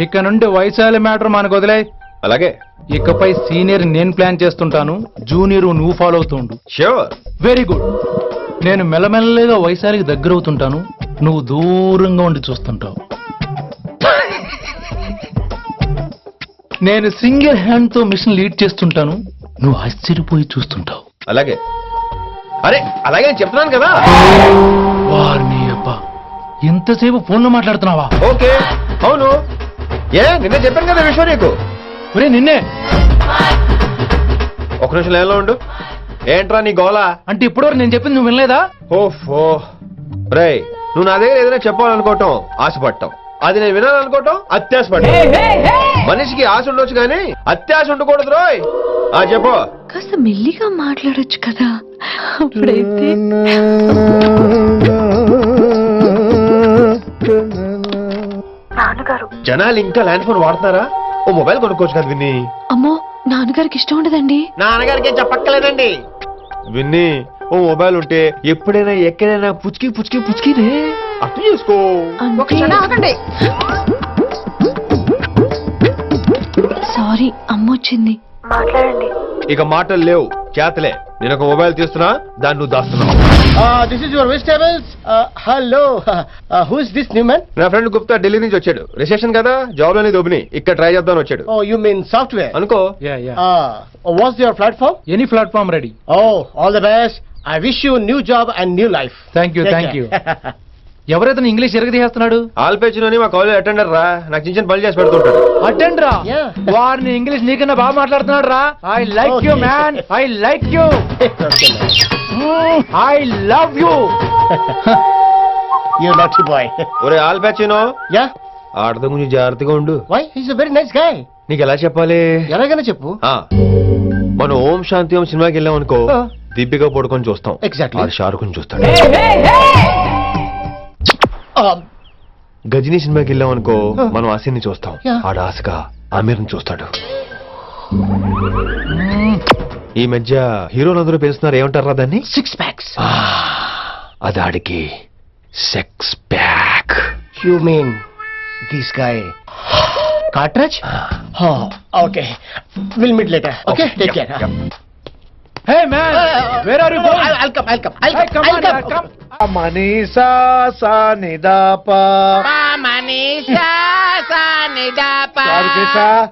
ఇక నుండి వయసాల మ్యాటర్ మనకు వదిలే. అలాగే. ఇకపై సీనియర్ నేను ప్లాన్ చేస్తుంటాను, జూనియర్ నువ్వు ఫాలో అవుతుండు. ష్యూర్. Very good. నేను మెల్లమెల్లగా వయసాలికి దగ్గర అవుతుంటాను, నువ్వు దూరంగా ఉండి చూస్తుంటావు. నేను సింగిల్ హ్యాండ్ తో మిషన్ లీడ్ చేస్తుంటాను, నువ్వు ఆశ్చర్యపోయి చూస్తుంటావు. అలాగే అరే అలాగే అని చెప్తున్నాను కదా. వారిని అబ్బా ఎంతసేపు ఫోన్లో మాట్లాడుతున్నావా? ఓకే అవును నిన్నే చెప్పాను కదా విషయం నీకు. ఒరే నిన్నే. ఒక నిమిషం లైన్లో ఉండు. ఏంట్రా నీ గోలా? అంటే ఇప్పటివరకు నేను చెప్పింది నువ్వు వినలేదా? ఓఫో రేయ్, నువ్వు నా దగ్గర ఏదైనా చెప్పాలనుకోవటం ఆశపడటం, అది నేను వినాలనుకోవటం అత్యాశపడటం. మనిషికి ఆశ ఉండొచ్చు కానీ అత్యాశ ఉండకూడదు రోయ్. చెప్పు. కాస్త మెల్లిగా మాట్లాడొచ్చు కదా. అప్పుడైతే నాన్నగారు జనాలు ఇంకా ల్యాండ్ ఫోన్ వాడుతున్నారా? ఓ మొబైల్ కొనుక్కోవచ్చు కదా విన్ని. అమ్మో నాన్నగారికి ఇష్టం ఉండదండి. నాన్నగారికి చెప్పక్కర్లేదండి. విన్ని ఓ మొబైల్ ఉంటే ఎప్పుడైనా ఎక్కడైనా పుచ్చుకి పుచ్చుకి పుచ్చుకినే అర్థం చేసుకో. సారీ అమ్మొచ్చింది. మాట్లాడండి. ఇక మాటలు లేవు చేతలే. నేను ఒక మొబైల్ తీస్తున్నా, దాన్ని నువ్వు దాస్తున్నావు. This is your vegetables. Hello, who is this new man? నా ఫ్రెండ్ గుప్తా ఢిల్లీ నుంచి వచ్చాడు. రిసెప్షన్ కదా, జాబ్ లోని దొబ్బిని ఇక్కడ ట్రై చేద్దామని వచ్చాడు. ఓ యు మీన్ సాఫ్ట్వేర్ అనుకో. What's your platform? Any platform ready. Oh all the best. I wish you new job and new life. Thank you. ఎవరైతే ఇంగ్లీష్ ఎరగదీస్తున్నాడు? ఆల్పేచినోని మా కాలేజ్ అటెండర్ రా. నాకు చిన్న చిన్న పనులు చేసి పెడుతుంటాడు. అటెండర్ రా? Yeah. వారిని ఇంగ్లీష్ నీకన్నా బాగా మాట్లాడుతున్నాడు రా. I like you man. I like you. I love you. You lucky boy. ఒరే ఆల్పేచినో, యా ఆడద గురించి జాగ్రత్తగా ఉండు. Why? He is a very nice guy. నీకు ఎలా చెప్పాలి? ఎలాగైనా చెప్పు. మనం ఓం శాంతి ఓం సినిమాకి వెళ్ళాం అనుకో, దీపిక పడుకొని చూస్తాం. Exactly. ఆడు షారుఖ్ చూస్తాడు. గజనీ సినిమాకి వెళ్ళాం అనుకో, మనం ఆసిని చూస్తాం. Yeah. ఆడు ఆశగా ఆమీర్ని చూస్తాడు. ఈ మధ్య హీరోలందరూ పెంచుతున్నారు, ఏమంటారా దాన్ని? 6 packs. అది ఆడికి sex pack. You mean this guy? Cartridge? Okay. We'll meet later. Okay? Take care. Hey man, where are you going? I'll come. Hey, come on, come. మనీసా సానిదాపా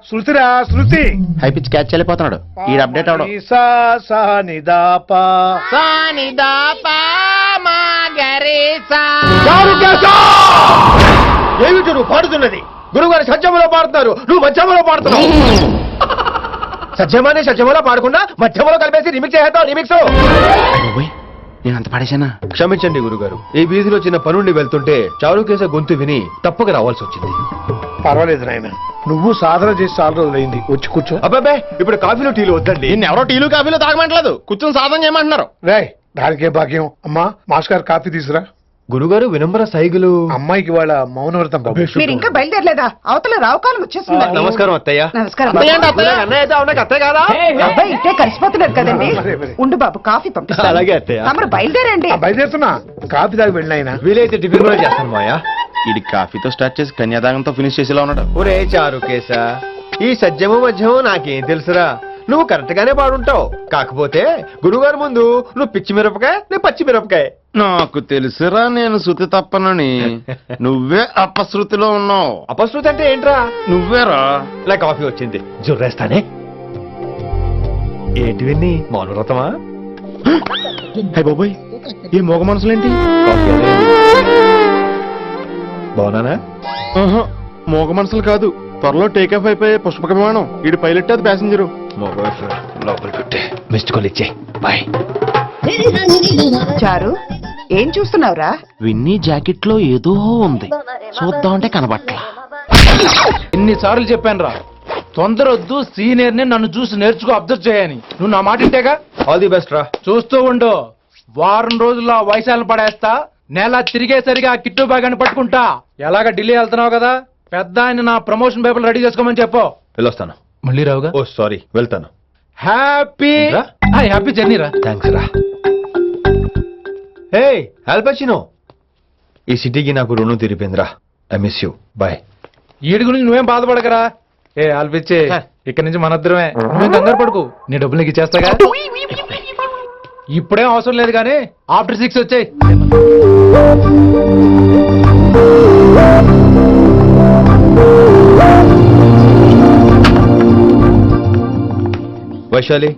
శృతిరా శృతి. హై పిచ్ క్యాచ్ వెళ్ళిపోతున్నాడు. ఈ అప్డేట్ అవడం. మనీసా సానిదాపా ఏమిటి నువ్వు పాడుతున్నది? గురువుగారు సత్యములో పాడుతున్నారు, నువ్వు మధ్యమలో పాడుతున్నావు. సత్యమాని సత్యములో పాడకుండా మధ్యమలో కలిపేసి రిమిక్స్ చేస్తావు. రిమిక్స్ నేను అంత పాడేశానా? క్షమించండి గురుగారు. ఈ వీధిలో చిన్న పనుండి వెళ్తుంటే చారుకేస గొంతు విని తప్పక రావాల్సి వచ్చింది. పర్వాలేదు నాయన, నువ్వు సాధన చేసి చాలా రోజులైంది. వచ్చి కూర్చో. అబ్బాబే, ఇప్పుడు కాఫీలో టీలు వద్దండి. ఎవరో టీలు కాఫీలు తాగమంటలేదు, కూర్చొని సాధన చేయమంటున్నారు. రాయ్, దానికే భాగ్యం. అమ్మా మాస్టర్ గారు కాఫీ తీసురా. గురుగారు వినమ్ర సైగులు. అమ్మాయికి వాళ్ళ మౌనవ్రతం బాబు. మీరు ఇంకా బయలుదేరలేదా? అవతల రావుకాలం వచ్చేస్తుంది. నమస్కారం అత్తయ్య. నమస్కారం. అన్నయ్య అయితే అవునా అత్తయ్య కాదా? అబ్బాయి ఇట్టే కలిసిపోతున్నారు కదండి. ఉండు బాబు, కాఫీ పంపిస్తాను. అలాగే అత్తయ్య. తమరు బయలుదేరండి. బయలుదేరుతున్నా. కాఫీ తాగి వెళ్ళినాయన. వీలైతే టిఫిన్ కూడా చేస్తాను మాయా. ఇది కాఫీతో స్టార్ట్ చేసి కన్యాదానంతో ఫినిష్ చేసేలా ఉన్నాడు. ఒరే చారుకేశ, ఈ సత్యము మధ్యము నాకేం తెలుసురా. నువ్వు కరెక్ట్ గానే పాడుంటావు. కాకపోతే గురుగారు ముందు నువ్వు పిచ్చి మిరపకాయ, నేను పచ్చి మిరపకాయ. నాకు తెలుసురా నేను శృతి తప్పనని. నువ్వే అపశృతిలో ఉన్నావు. అపశృతి అంటే ఏంట్రా? నువ్వేరా. నా కాఫీ వచ్చింది, జుర్రేస్తానే. ఏంటి విన్ని, మౌనవ్రతమా? హై బాబోయ్, ఈ మోగ మనసులేంటి? బాగున్నానా? మోగ మనసులు కాదు, త్వరలో టేక్ ఆఫ్ అయిపోయే పుష్పక విమానం. ఈడు పైలట్, అది ప్యాసింజరు. లోపలికి పెట్టే మిస్డ్ కాల్ ఇచ్చే. బాయ్. చారు, ఏం చూస్తున్నావురా? విన్నీ జాకెట్ లో ఏదో ఉంది, చూద్దామంటే కనబట్ల. ఎన్నిసార్లు చెప్పాను రా, తొందరొద్దు, సీనియర్ ని నన్ను చూసి నేర్చుకో, అబ్జర్వ్ చేయని. నువ్వు నా మాట ఇంటేగా? ఆల్ ది బెస్ట్ రా. చూస్తూ ఉండు, వారం రోజుల్లో వైశాలను పడేస్తా. నెల తిరిగేసరిగా కిట్టు బాగాని పట్టుకుంటా. ఎలాగ ఢిల్లీ వెళ్తున్నావు కదా, పెద్ద ఆయన నా ప్రమోషన్ పేపర్లు రెడీ చేసుకోమని చెప్పు. వెళ్ళొస్తాను. మళ్ళీ రావుగా? ఓ సారీ, వెళ్తాను. హ్యాపీ జర్నీ రా. థ్యాంక్స్ రా. హే ఆల్పచినో, ఈ సిటీకి నాకు రుణం తీరిపోయిందిరా. I miss you. బాయ్. ఈడి గురించి నువ్వేం బాధపడకరా. ఏ ఆల్పిచ్చే, ఇక్కడి నుంచి మనద్దరమే. నువ్వేం కంగారు పడుకు, నీ డబ్బులు నీకు ఇచ్చేస్తాగా. ఇప్పుడేం అవసరం లేదు కానీ ఆఫ్టర్ 6 వచ్చాయి. వైశాలి,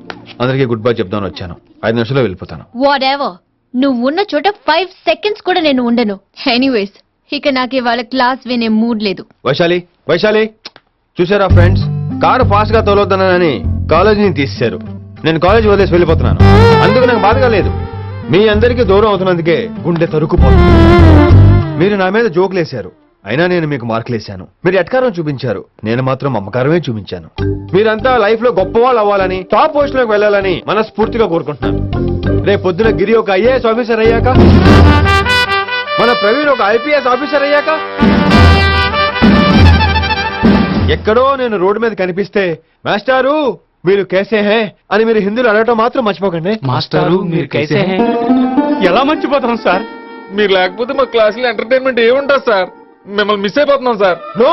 అందరికీ గుడ్ బై చెప్దామని వచ్చాను. 5 నిమిషాల్లో వెళ్ళిపోతాను. వాట్ ఎవర్, నువ్వు ఉన్న చోట 5 seconds కూడా నేను ఉండను. ఎనీవేస్, ఇక నాకు ఇవాళ క్లాస్ వినే మూడ్ లేదు. వైశాలి వైశాలి, చూసారా ఫ్రెండ్స్, కారు ఫాస్ట్ గా తోలొద్దనని కాలేజీని తీసేశారు. నేను కాలేజీ వదిలేసి వెళ్ళిపోతున్నాను. అందుకు నాకు బాధగా లేదు. మీ అందరికీ దూరం అవుతున్నందుకే గుండె తరుక్కుపోతుంది. మీరు నా మీద జోకులేశారు, అయినా నేను మీకు మార్కులేశాను. మీరు ఎట్కారం చూపించారు, నేను మాత్రం అమ్మకారమే చూపించాను. మీరంతా లైఫ్ లో గొప్ప వాళ్ళు అవ్వాలని, టాప్ పొజిషన్ లోకి వెళ్ళాలని మనస్ఫూర్తిగా కోరుకుంటున్నాను. రేపు పొద్దున గిరి ఒక IAS ఆఫీసర్ అయ్యాక, మన ప్రవీణ్ ఒక IPS ఆఫీసర్ అయ్యాక, ఎక్కడో నేను రోడ్డు మీద కనిపిస్తే మాస్టారు మీరు కేసే హే అని మీరు హిందీలో అడగటం మాత్రం మర్చిపోకండి. మాస్టారు మీరు కైసే హై? ఎలా మర్చిపోతాం సార్? మీరు లేకపోతే మా క్లాసులో ఎంటర్టైన్మెంట్ ఏముంటుంది సార్? మిమ్మల్ని మిస్ అయిపోతున్నాం సార్. నో,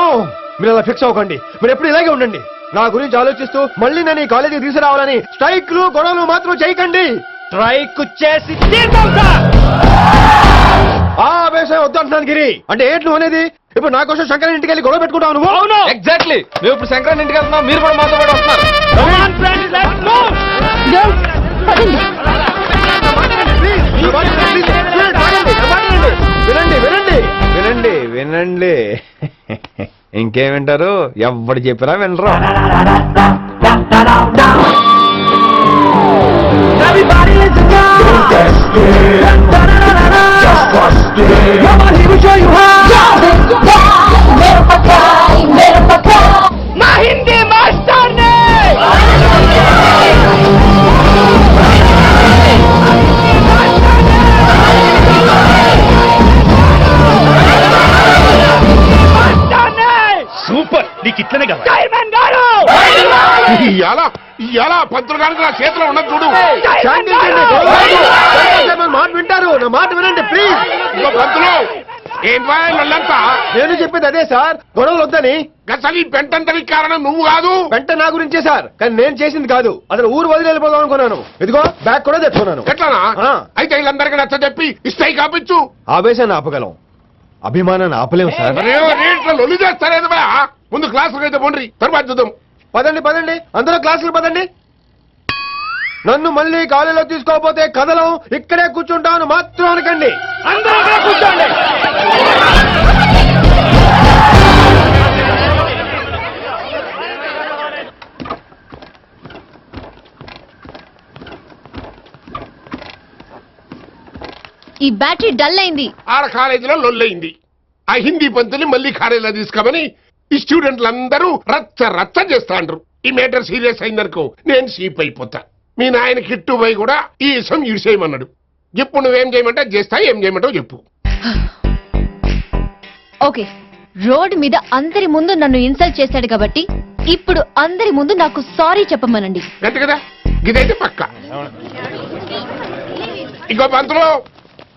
మీరు అలా ఫిక్స్ అవ్వకండి. మీరు ఎప్పుడు ఇలాగే ఉండండి. నా గురించి ఆలోచిస్తూ మళ్ళీ నేను ఈ కాలేజీకి తీసుకురావాలని స్ట్రైక్లు గొడవలు మాత్రం చేయకండి. స్ట్రైక్ చేసి తీద్దాం సార్. ఆ ఆవేశం వద్దంటున్నాను గిరి. అంటే ఏంటి నువ్వు అనేది? ఇప్పుడు నా కోసం శంకర్ ఇంటికి వెళ్ళి గొడవ పెట్టుకుంటావు నువ్వు? అవును, ఎగ్జాక్ట్లీ. నువ్వు ఇప్పుడు శంకరాన్ని ఇంటికి వెళ్తున్నావు, మీరు కూడా మాతో పాటు వస్తున్నారు. వినండి వినండి వినండి వినండి. ఇంకేం వింటారు? ఎవరు చెప్పినా వినరు. హిందీ మాస్టర్ సూపర్, నీకు ఇట్లనే కదా. ఇలా పంతులు గారికి నా చేతిలో ఉన్నది చూడు. మాట వింటారు, నా మాట వినండి ప్లీజ్. ఇంకో పంతులు ఏంటంతా? నేను చెప్పేది అదే సార్, గొడవలు వద్దని. అసలు ఈ పెంటంతరికి కారణం నువ్వు కాదు. వెంట నా గురించే సార్, కానీ నేను చేసింది కాదు. అసలు ఊరు వదిలి వెళ్ళిపోదాం అనుకున్నాను. ఇదిగో బ్యాగ్ కూడా తెచ్చుకున్నాను. ఎట్లానా? అయితే వీళ్ళందరికీ నచ్చ చెప్పి ఇస్తాయి కాపించు. ఆవేశాన్ని ఆపగలం, అభిమానాన్ని ఆపలేము సార్. రేట్ల లొల్లి చేస్తారేది బా. ముందు క్లాసులకు అయితే పోండి, తర్వాత చూద్దాం. పదండి పదండి, అందరూ క్లాసులు పదండి. నన్ను మళ్ళీ కాలేజీలో తీసుకోకపోతే కదలం, ఇక్కడే కూర్చుంటాను మాత్రం అనకండి. అందరూ ఇక్కడే కూర్చోండి. ఈ బ్యాటరీ డల్ అయింది. ఆడ కాలేజీలో లొల్లయింది. ఆ హిందీ పంతుని మళ్ళీ కాలేజీలో తీసుకోమని ఈ స్టూడెంట్లందరూ రచ్చ రచ్చ చేస్తాండ్రు. ఈ మేటర్ సీరియస్ అయిందనుకో నేను సీప్ అయిపోతా. మీ నాయన కిట్టు పోయి కూడా ఈ విషయం ఇడిసేయమన్నాడు. ఇప్పుడు నువ్వేం చేయమంటే చేస్తా, ఏం చేయమంటావు చెప్పు. ఓకే, రోడ్ మీద అందరి ముందు నన్ను ఇన్సల్ట్ చేశాడు కాబట్టి ఇప్పుడు అందరి ముందు నాకు సారీ చెప్పమనండి. అంతే కదా, ఇదైతే పక్క. ఇంకో పంతులు,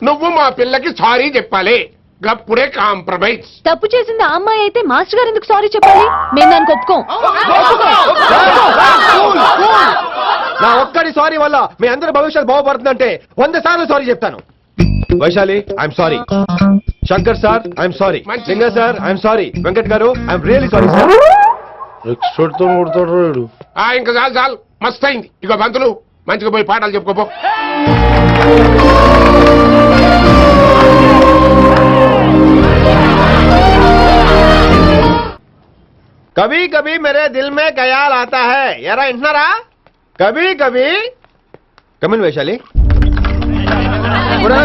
నువ్వు మా పిల్లకి సారీ చెప్పాలి. గప్పుడే కాంప్రమైజ్. తప్పు చేసింది ఆ అమ్మాయి అయితే మాస్టర్ గారు ఎందుకు సారీ చెప్పాలి? మేము దానికి ఒప్పుకోం. నా ఒక్కడి సారీ వల్ల మీ అందరి భవిష్యత్తు బాగుపడుతుందంటే 100 సార్లు సారీ చెప్తాను. Vaishali, I'm sorry. Shankar sir, I'm sorry. లింగ సార్, ఐఎమ్ సారీ. వెంకట్ గారు, I'm really sorry sir. Expert తో కొడతాడు. ఇంకా చాలు చాలు, మస్త్ అయింది. ఇక పంతులు మంచిగా పోయి పాఠాలు చెప్పుకోపో. कभी कभी मेरे दिल में ख्याल आता है. यारा इंटनारा कभी कभी कमिन వైశాలి.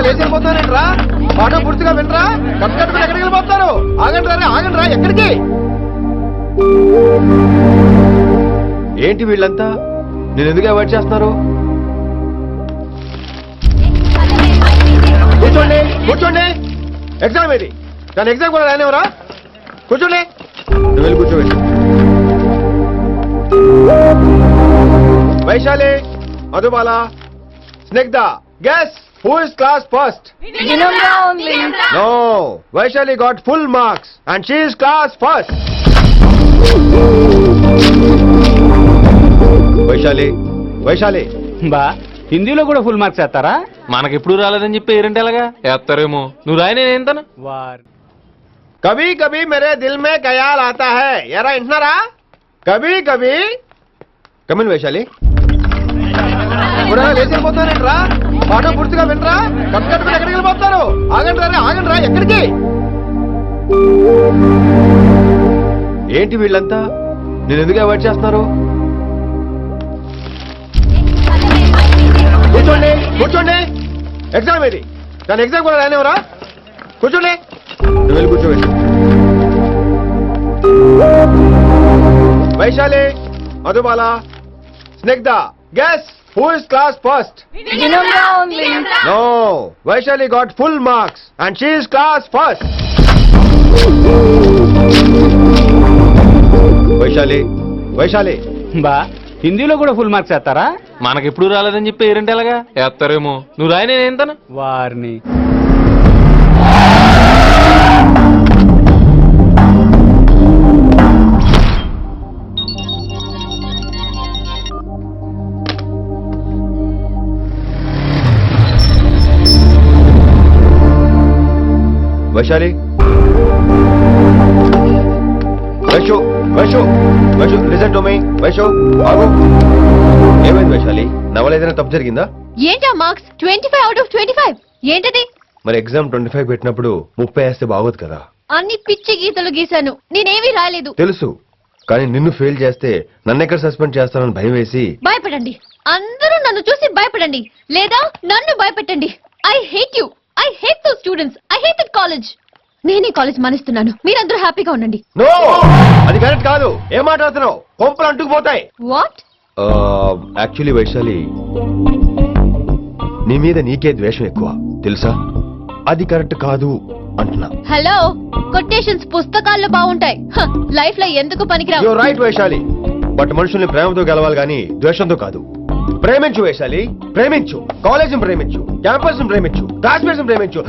లేచి వెళ్ళిపోతున్నారంట్రా, పాఠం పూర్తిగా వినరా? కట్టుకట్టుకుని ఎక్కడికి వెళ్ళిపోతారు? ఆగండి రా, ఆగండి రా. ఎక్కడికి? ఏంటి వీళ్ళంతా నేను ఎందుకు అవాయిడ్ చేస్తున్నారు? కూర్చోండి కూర్చోండి. ఎగ్జామ్ ఏది? దాని ఎగ్జామ్ కూడా రానివరా? కూర్చోండి. నువ్వు వెళ్ళి కూర్చోబెట్టు. Vaishali, Madhubala, Snigdha, guess who is class first? No, Vaishali got full marks and she is class first. Vaishali Vaishali బా, హిందీలో కూడా ఫుల్ మార్క్స్ వేస్తారా? మనకెప్పుడు రాలేదని చెప్పి ఏరంటే ఎలాగా వేస్తారేమో. నువ్వు రాయనే ఏంటను. कभी कभी मेरे दिल में ख्याल आता है. यारा इंटनारा कभी कभी कमिन వైశాలి. కూడా లేచిపోతానంట్రా పాఠం పూర్తిగా వినరా కట్టుకట్టుకుని ఎక్కడికి వెళ్ళిపోతారు ఆగండి రా ఎక్కడికి ఏంటి వీళ్ళంతా నేను ఎందుకు అవాయిడ్ చేస్తున్నారు కూర్చోండి ఎగ్జామ్ ఏది దాని ఎగ్జామ్ కూడా రానివరా కూర్చోండి నువ్వు వెళ్ళి కూర్చోండి Vaishali Madhubala Snigdha guess who is class first no Vaishali got full marks and she is class first Vaishali బా హిందీలో కూడా ఫుల్ మార్క్స్ వేస్తారా? మనకెప్పుడు రాలేదని చెప్పి ఏరంటే ఎలాగా వేస్తారేమో. నువ్వు రాయి నేను ఏంతను వారిని Vaishali Vaishu listen to me Vaishu ఆగు ఏమైంది వైశాలి నవల ఏదైనా తప్పు జరిగిందా ఏంటా మార్క్స్ 25 out of 25 ఏంటది? మరి ఎగ్జామ్ 25 పెట్టినప్పుడు 30 వేస్తే బాగోదు కదా అన్ని పిచ్చి గీతలు గీశాను, నేనేమీ రాలేదు. తెలుసు కానీ నిన్ను ఫెయిల్ చేస్తే నన్నెక్కడ సస్పెండ్ చేస్తానని భయం వేసి భయపడండి, అందరూ నన్ను చూసి భయపడండి, లేదా నన్ను భయపెట్టండి. I hate you, I hate those students, I hate that college. నేనే కాలేజ్ మానేస్తున్నాను, మీరందరూ హ్యాపీగా ఉండండి. నో అది కరెక్ట్ కాదు. ఏం మాట్లాడుతున్నావు? కొంపలు అంటుకుపోతాయి. వాట్? యాక్చువల్లీ వైశాలి నీ మీద నీకే ద్వేషం ఎక్కువ తెలుసా? అది కరెక్ట్ కాదు అంటున్నా. హలో, కొటేషన్స్ పుస్తకాల్లో బాగుంటాయి, లైఫ్ లో ఎందుకు పనికిరావు. యు రైట్ వైశాలి, బట్ మనుషుల్ని ప్రేమతో గెలవాలి గాని ద్వేషంతో కాదు. ప్రేమించు వైశాలి, ప్రేమించు. కాలేజీని ప్రేమించు, క్యాంపస్ ప్రేమించు, క్లాస్మేట్స్ ప్రేమించు.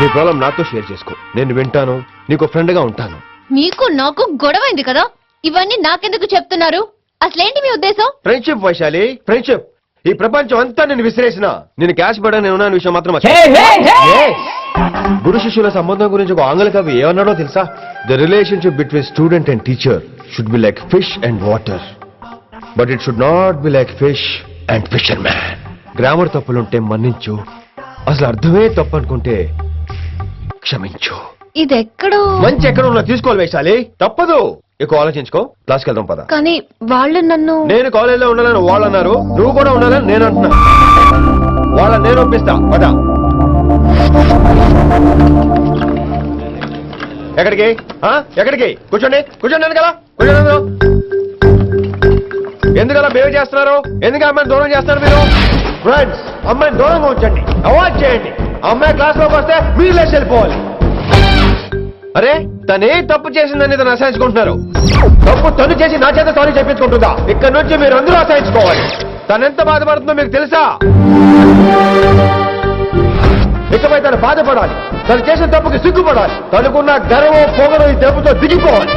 నీ ప్రాబ్లం నాతో షేర్ చేసుకో, నేను వింటాను, నీకు ఫ్రెండ్ గా ఉంటాను. మీకు నాకు గొడవైంది కదా, ఇవన్నీ నాకెందుకు చెప్తున్నారు? అసలేంటి మీ ఉద్దేశం? Friendship Vaishali, friendship. ఈ ప్రపంచం అంతా నేను విసిరేసిన నేను క్యాష్ పడా నేను ఉన్నాను విషయం మాత్రం గురు శిష్యుల సంబంధం గురించి ఒక ఆంగ్ల కవి ఏమన్నాడో తెలుసా? The relationship between student and teacher should be like fish and water, but it should not be like fish and fisherman. Grammar తప్పులుంటే మన్నించు, అసలు అర్థమే తప్పు అనుకుంటే క్షమించు. ఇది ఎక్కడో మంచి ఎక్కడ ఉన్నా తీసుకోవాలి వైశాలి, తప్పదు. ఎక్కువ ఆలోచించుకో, క్లాస్కి వెళ్దాం పద. కానీ వాళ్ళు నన్ను నేను కాలేజీలో ఉండాలని వాళ్ళు అన్నారు, నువ్వు కూడా ఉండాలని నేను అంటున్నా. వాళ్ళని నేను ఒప్పిస్తా పద. ఎక్కడికి ఎక్కడికి? కూర్చోండి కదా కూర్చోండి. ఎందుకలా బిహేవ్ చేస్తున్నారు? ఎందుకు అమ్మాయిని దూరం చేస్తున్నారు మీరు? ఫ్రెండ్స్, అమ్మాయిని దూరంగా ఉంచండి, అవాయిడ్ చేయండి. అమ్మాయి క్లాస్ లోకి వస్తే మీరు లేచి వెళ్ళిపోవాలి. అరే తనే తప్పు చేసిందని తను అసహించుకుంటున్నారు. తప్పు తను చేసి నా చేత సారీ చెప్పించుకుంటుందా? ఇక్కడ నుంచి మీరు అందరూ అసహించుకోవాలి. తనెంత బాధపడుతుందో మీకు తెలుసా? ఇకపై తను బాధపడాలి, తను చేసిన తప్పుకి సిగ్గుపడాలి. తనకున్న గర్వం పొగరు ఈ దెబ్బతో దిగిపోవాలి.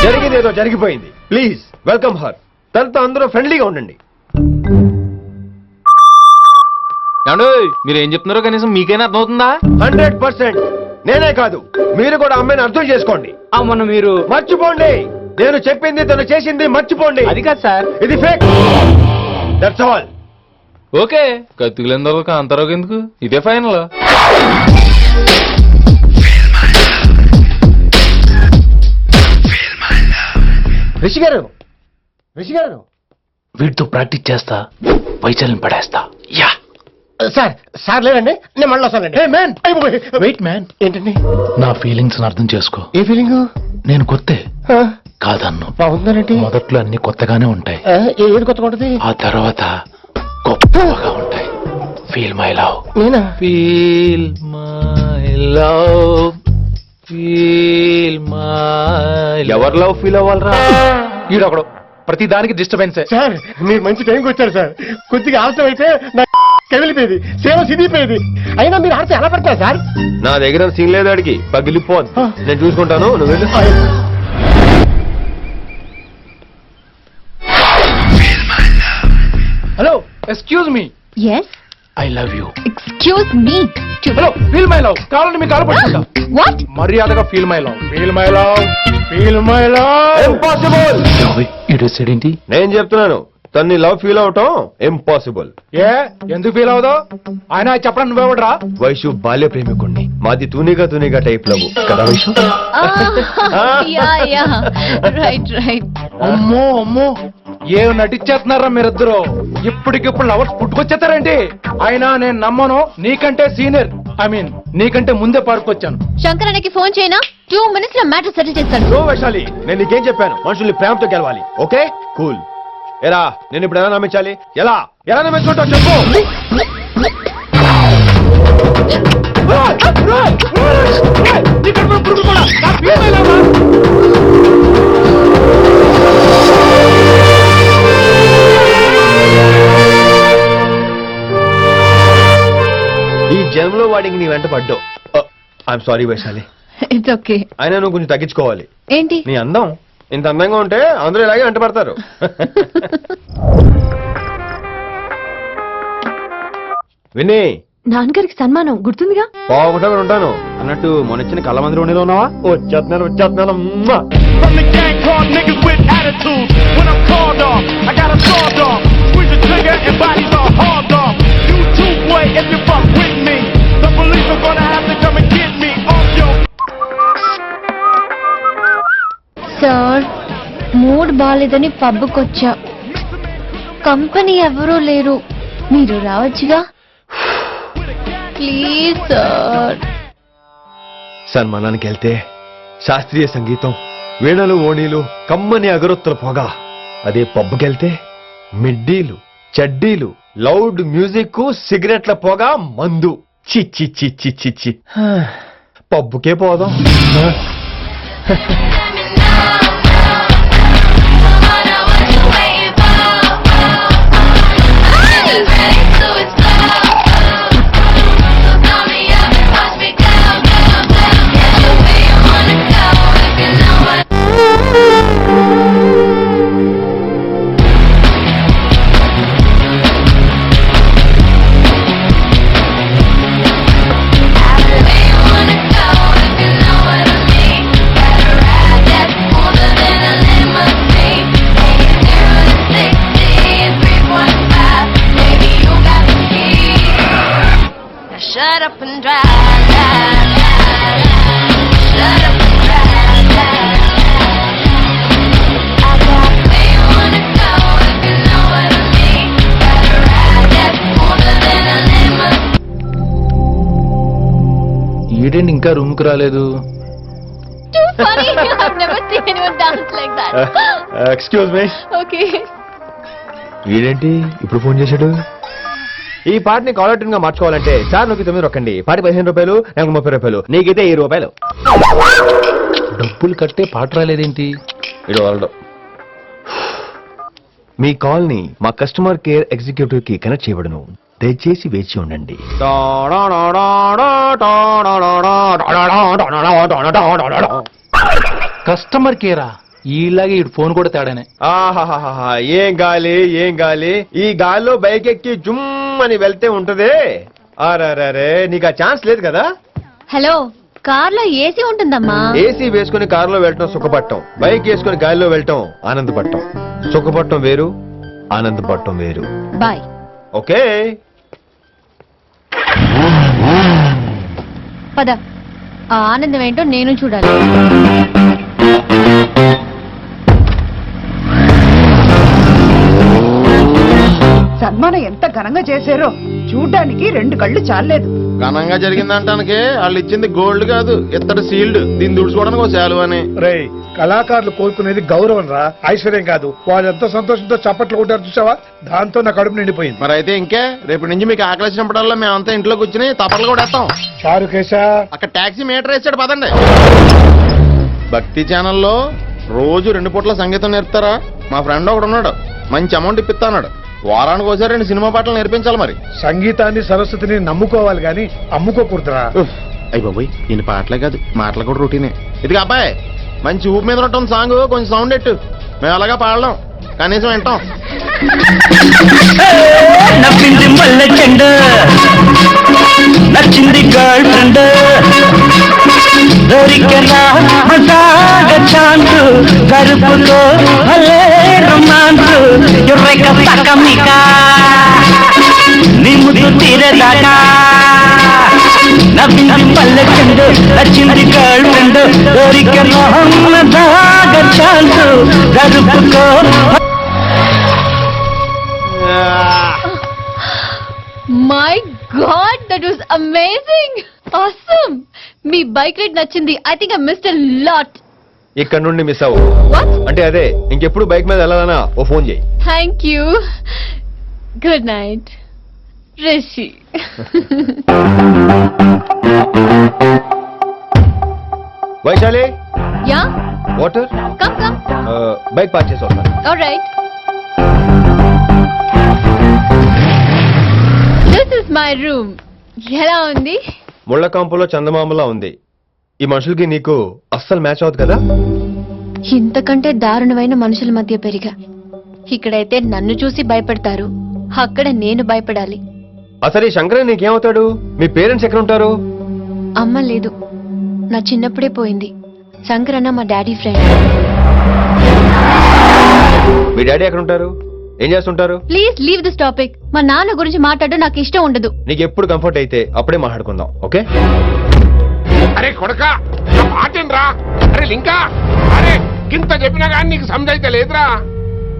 జరిగింది ఏదో జరిగిపోయింది. Please welcome her. తనతో అందరూ ఫ్రెండ్లీగా ఉండండి. మీరు ఏం చెప్తున్నారో కనీసం మీకైనా అర్థమవుతుందా? 100%. నేనే కాదు, మీరు కూడా అమ్మాయిని అర్థం చేసుకోండి. మొన్న మీరు మర్చిపోండి, నేను చెప్పింది తను చేసింది మర్చిపోండి. అది కాదు సార్, ఇది ఫేక్. That's all. ఓకే, కత్తిలేందో అంతరోగ ఎందుకు? ఇదే ఫైనల్. రిషి గారు వీటితో ప్రాక్టీస్ చేస్తా, వైశాల్యం పడేస్తా. యా సార్ లేదండి, నేను మళ్ళీ వస్తానండి. వెయిట్ మ్యాన్, ఏంటండి? నా ఫీలింగ్స్ అర్థం చేసుకో. ఏ ఫీలింగ్? నేను కొత్తే కాదన్ను. బాగుందండి. మొదట్లో అన్ని కొత్తగానే ఉంటాయి, ఏది కొత్తగా ఉంటుంది? ఆ తర్వాత గొప్పగా ఉంటాయి. Feel my love. నేనా? Feel my love, feel my. ఎవరి లవ్ ఫీల్ అవ్వాలరా? ఈడొకడు ప్రతి దానికి డిస్టర్బెన్స్. సార్ మీరు మంచి టైంకి వచ్చారు సార్. కొద్దిగా ఆలస్యం అయితే నా కదిలిపోయేది, సేవ సిదిపోయేది. అయినా మీరు ఆడితే ఎలా పడతారు సార్? నా దగ్గర సీన్ లేదు, అడిగి పగిలిపోదు. నేను చూసుకుంటాను, నువ్వు వెళ్ళు. Hello, excuse me. Yes, I love you. Excuse me. Hello, feel my love. కావాలంటే మీకు కాలు పట్టుకుంటా. వాట్? మర్యాదగా feel my love, feel my love, feel my love. Impossible. ఏంటి? నేను చెప్తున్నాను, తన్ని లవ్ ఫీల్ అవటం ఇంపాసిబుల్. ఏ ఎందుకు ఫీల్ అవుదో ఆయన చెప్పడం నువ్వెవడరా? వైషు బాల్య ప్రేమికుణ్ణి, మాది తూనిగా టైప్ లవ్ కదా వైషు? Right right. అమ్మో అమ్మో ఏం నటించేస్తున్నారా మీరిద్దరు? ఇప్పటికిప్పుడు లవర్స్ పుట్టుకొచ్చేస్తారేంటి? అయినా నేను నమ్మను, నీకంటే సీనియర్, ఐ మీన్ నీకంటే ముందే పాడుకొచ్చాను. శంకరానికి ఫోన్ చేయనా? 2 minutes లో మ్యాటర్ సెటిల్ చేస్తాడు. సో వైశాలి, నేను నీకేం చెప్పాను? మనుషుల్ని ప్రేమతో గెలవాలి. Okay cool. ఎరా నేను ఇప్పుడు ఎలా నమ్మించాలి? ఎలా ఎలా నమ్మించుకుంటావు చెప్పు. ఈ జన్మలో వాడికి నీ వెంట పడ్డావు. I'm sorry Vaishali. It's okay. అయినా నువ్వు కొంచెం తగ్గించుకోవాలి. ఏంటి? నీ అందం ఇంత అందంగా ఉంటే అందరూ ఇలాగే వెంట పడతారు. విని నాన్నగారికి సన్మానం గుర్తుందిగా? బాగుంటా ఉంటాను అన్నట్టు మొన్నొచ్చిన కళ్ళ మందిలో ఉన్నావా? వచ్చేస్తున్నాను. సార్ మూడ్ బాలేదని పబ్కొచ్చా. కంపెనీ ఎవరూ లేరు, మీరు రావచ్చుగా ప్లీజ్ సార్. సన్మానానికి వెళ్తే శాస్త్రీయ సంగీతం, వీణలు, ఓణీలు, కమ్మని అగరొత్తుల పొగ. అదే పబ్కెళ్తే మిడ్డీలు, చడ్డీలు, లౌడ్ మ్యూజిక్, సిగరెట్ల పొగ, మందు. చిచ్చి చిచ్చి చిచ్చి పబ్బుకే పోదాం. Shut up and drive, drive, drive, drive. Shut up and drive, drive, drive. I got where you wanna go if you know what I mean. Better ride that smoother than a lemon. ఈడేంటి ఇంకా room కు రాలేదు? Too funny. I've never seen anyone dance like that. Excuse me. Okay. వీడేంటి ఇప్పుడు phone చేశాడు? ఈ పాటని caller tune గా మార్చుకోవాలంటే సార్ నొక్కి 9 రొక్కండి. పాటి 15 రూపాయలు, నాకు 30 రూపాయలు, నీకైతే 7 రూపాయలు. డబ్బులు కట్టే పాట రాలేదేంటి? ఇడు వాళ్ళడు. మీ కాల్ ని మా కస్టమర్ కేర్ ఎగ్జిక్యూటివ్ కి కనెక్ట్ చేయబడును. దయచేసి వేచి ఉండండి. కస్టమర్ కేరా? ఈలాగే ఇటు ఫోన్ కూడా తేడానే. ఆహాహాహా ఏం గాలి ఏం గాలి. ఈ గాలిలో బైక్ ఎక్కి జుమ్ అని వెళ్తే ఉంటదే. అరే నీకు ఆ ఛాన్స్ లేదు కదా. హలో, కార్ లో ఏసీ ఉంటుందమ్మా. ఏసీ వేసుకుని కారులో వెళ్ళటం సుఖపట్టం, బైక్ వేసుకుని గాలిలో వెళ్ళటం ఆనందపట్టం. సుఖపట్టం వేరు, ఆనందపట్టం వేరు. బాయ్. ఓకే పద, ఆ ఆనందం ఏంటో నేను చూడాలి. సన్మానం ఎంత ఘనంగా చేశారో చూడ్డానికి 2 కళ్ళు చాలేదు. ఘనంగా జరిగిందంటానికి వాళ్ళు ఇచ్చింది గోల్డ్ కాదు, ఇత్తడి సీల్డ్. దీన్ని దుడుచుకోవడానికి ఒక శాలువ అని. రేయ్, కళాకారులు కోరుకునేది గౌరవం రా, ఐశ్వర్యం కాదు. వాళ్ళు ఎంతో సంతోషంతో చప్పట్లు కొట్టారు చూసావా, దాంతో నా కడుపు నిండిపోయింది. మరి అయితే ఇంకే రేపటి నుంచి మీకు ఆకలి వచ్చినప్పుడల్లా మేమంతా ఇంట్లో కూర్చుని తప్పట్లు కూడా వేస్తాం. చారుకేశా, అక్కడ టాక్సీ మీటర్ వేసాడు పదండి. భక్తి ఛానల్లో రోజు 2 పూట్ల సంగీతం నేర్పుతారా? మా ఫ్రెండ్ ఒకడు ఉన్నాడు, మంచి అమౌంట్ ఇప్పిస్తాడు. వారానికి ఒకసారి 2 సినిమా పాటలు నేర్పించాలి. మరి సంగీతాన్ని సరస్వతిని నమ్ముకోవాలి గాని అమ్ముకోకూడదురా. అయ్యి బాబోయ్, ఈయన పాటలే కాదు మాటలు కూడా రొటీనే. ఇదిగా అబ్బాయి, మంచి ఊపి మీద ఉంటుంది సాంగ్, కొంచెం సౌండ్ ఎట్టు. మేము అలాగా పాడలేం, కనీసం వింటాం. నచ్చింది మల్లె చెండ, నచ్చింది గర్ల్ ఫ్రెండ్, దొరికనా మసాగ చాందు గరుపుకో భలే రొమాన్స్. ఛాన్స్ ఎర్రెక సకమిక నీ ముద్దు తీరేదాకా నవ్వింది పల్లె చెండు నచ్చింది గర్ల్ ఫ్రెండ్ దొరికన దాగ ఛాన్స్ జరుపుకో. My God, that was amazing, awesome. మీ బైక్ రైడ్ నచ్చింది. I think I missed a lot. ఇక్కడ నుండి మిస్ అవ్వు. అంటే అదే ఇంకెప్పుడు బైక్ మీద వెళ్ళాలన్నా ఓ ఫోన్ చేయి. Thank you. Good night Rishi. Vaishali, yeah, water. Come come. Bike park చేసి వస్తాను. Alright. This is my room. ఎలా ఉంది? ముళ్ళ కాంపులో చందమామలా ఉంది. ఈ మనుషులకి నీకు అస్సలు మ్యాచ్ అవుతుంది కదా. ఇంతకంటే దారుణమైన మనుషుల మధ్య పెరిగా. ఇక్కడైతే నన్ను చూసి భయపడతారు, అక్కడ నేను భయపడాలి. అసలు ఈ శంకరన్ నీకేమవుతాడు? మీ పేరెంట్స్ ఎక్కడ ఉంటారు? అమ్మ లేదు, నా చిన్నప్పుడే పోయింది. శంకరన్న మా డాడీ ఫ్రెండ్. మీ డాడీ ఎక్కడ ఉంటారు? ఏం చేస్తుంటారు? Please leave this topic. మా నాన్న గురించి మాట్లాడడం నాకు ఇష్టం ఉండదు. నీకు ఎప్పుడు కంఫర్ట్ అయితే అప్పుడే మాట్లాడుకుందాం, ఓకే? అరే కొడకా, నా మాటేనరా? అరే లింకా, అరే గింత చెప్పినా కానీ నీకు సమజైతే లేదురా.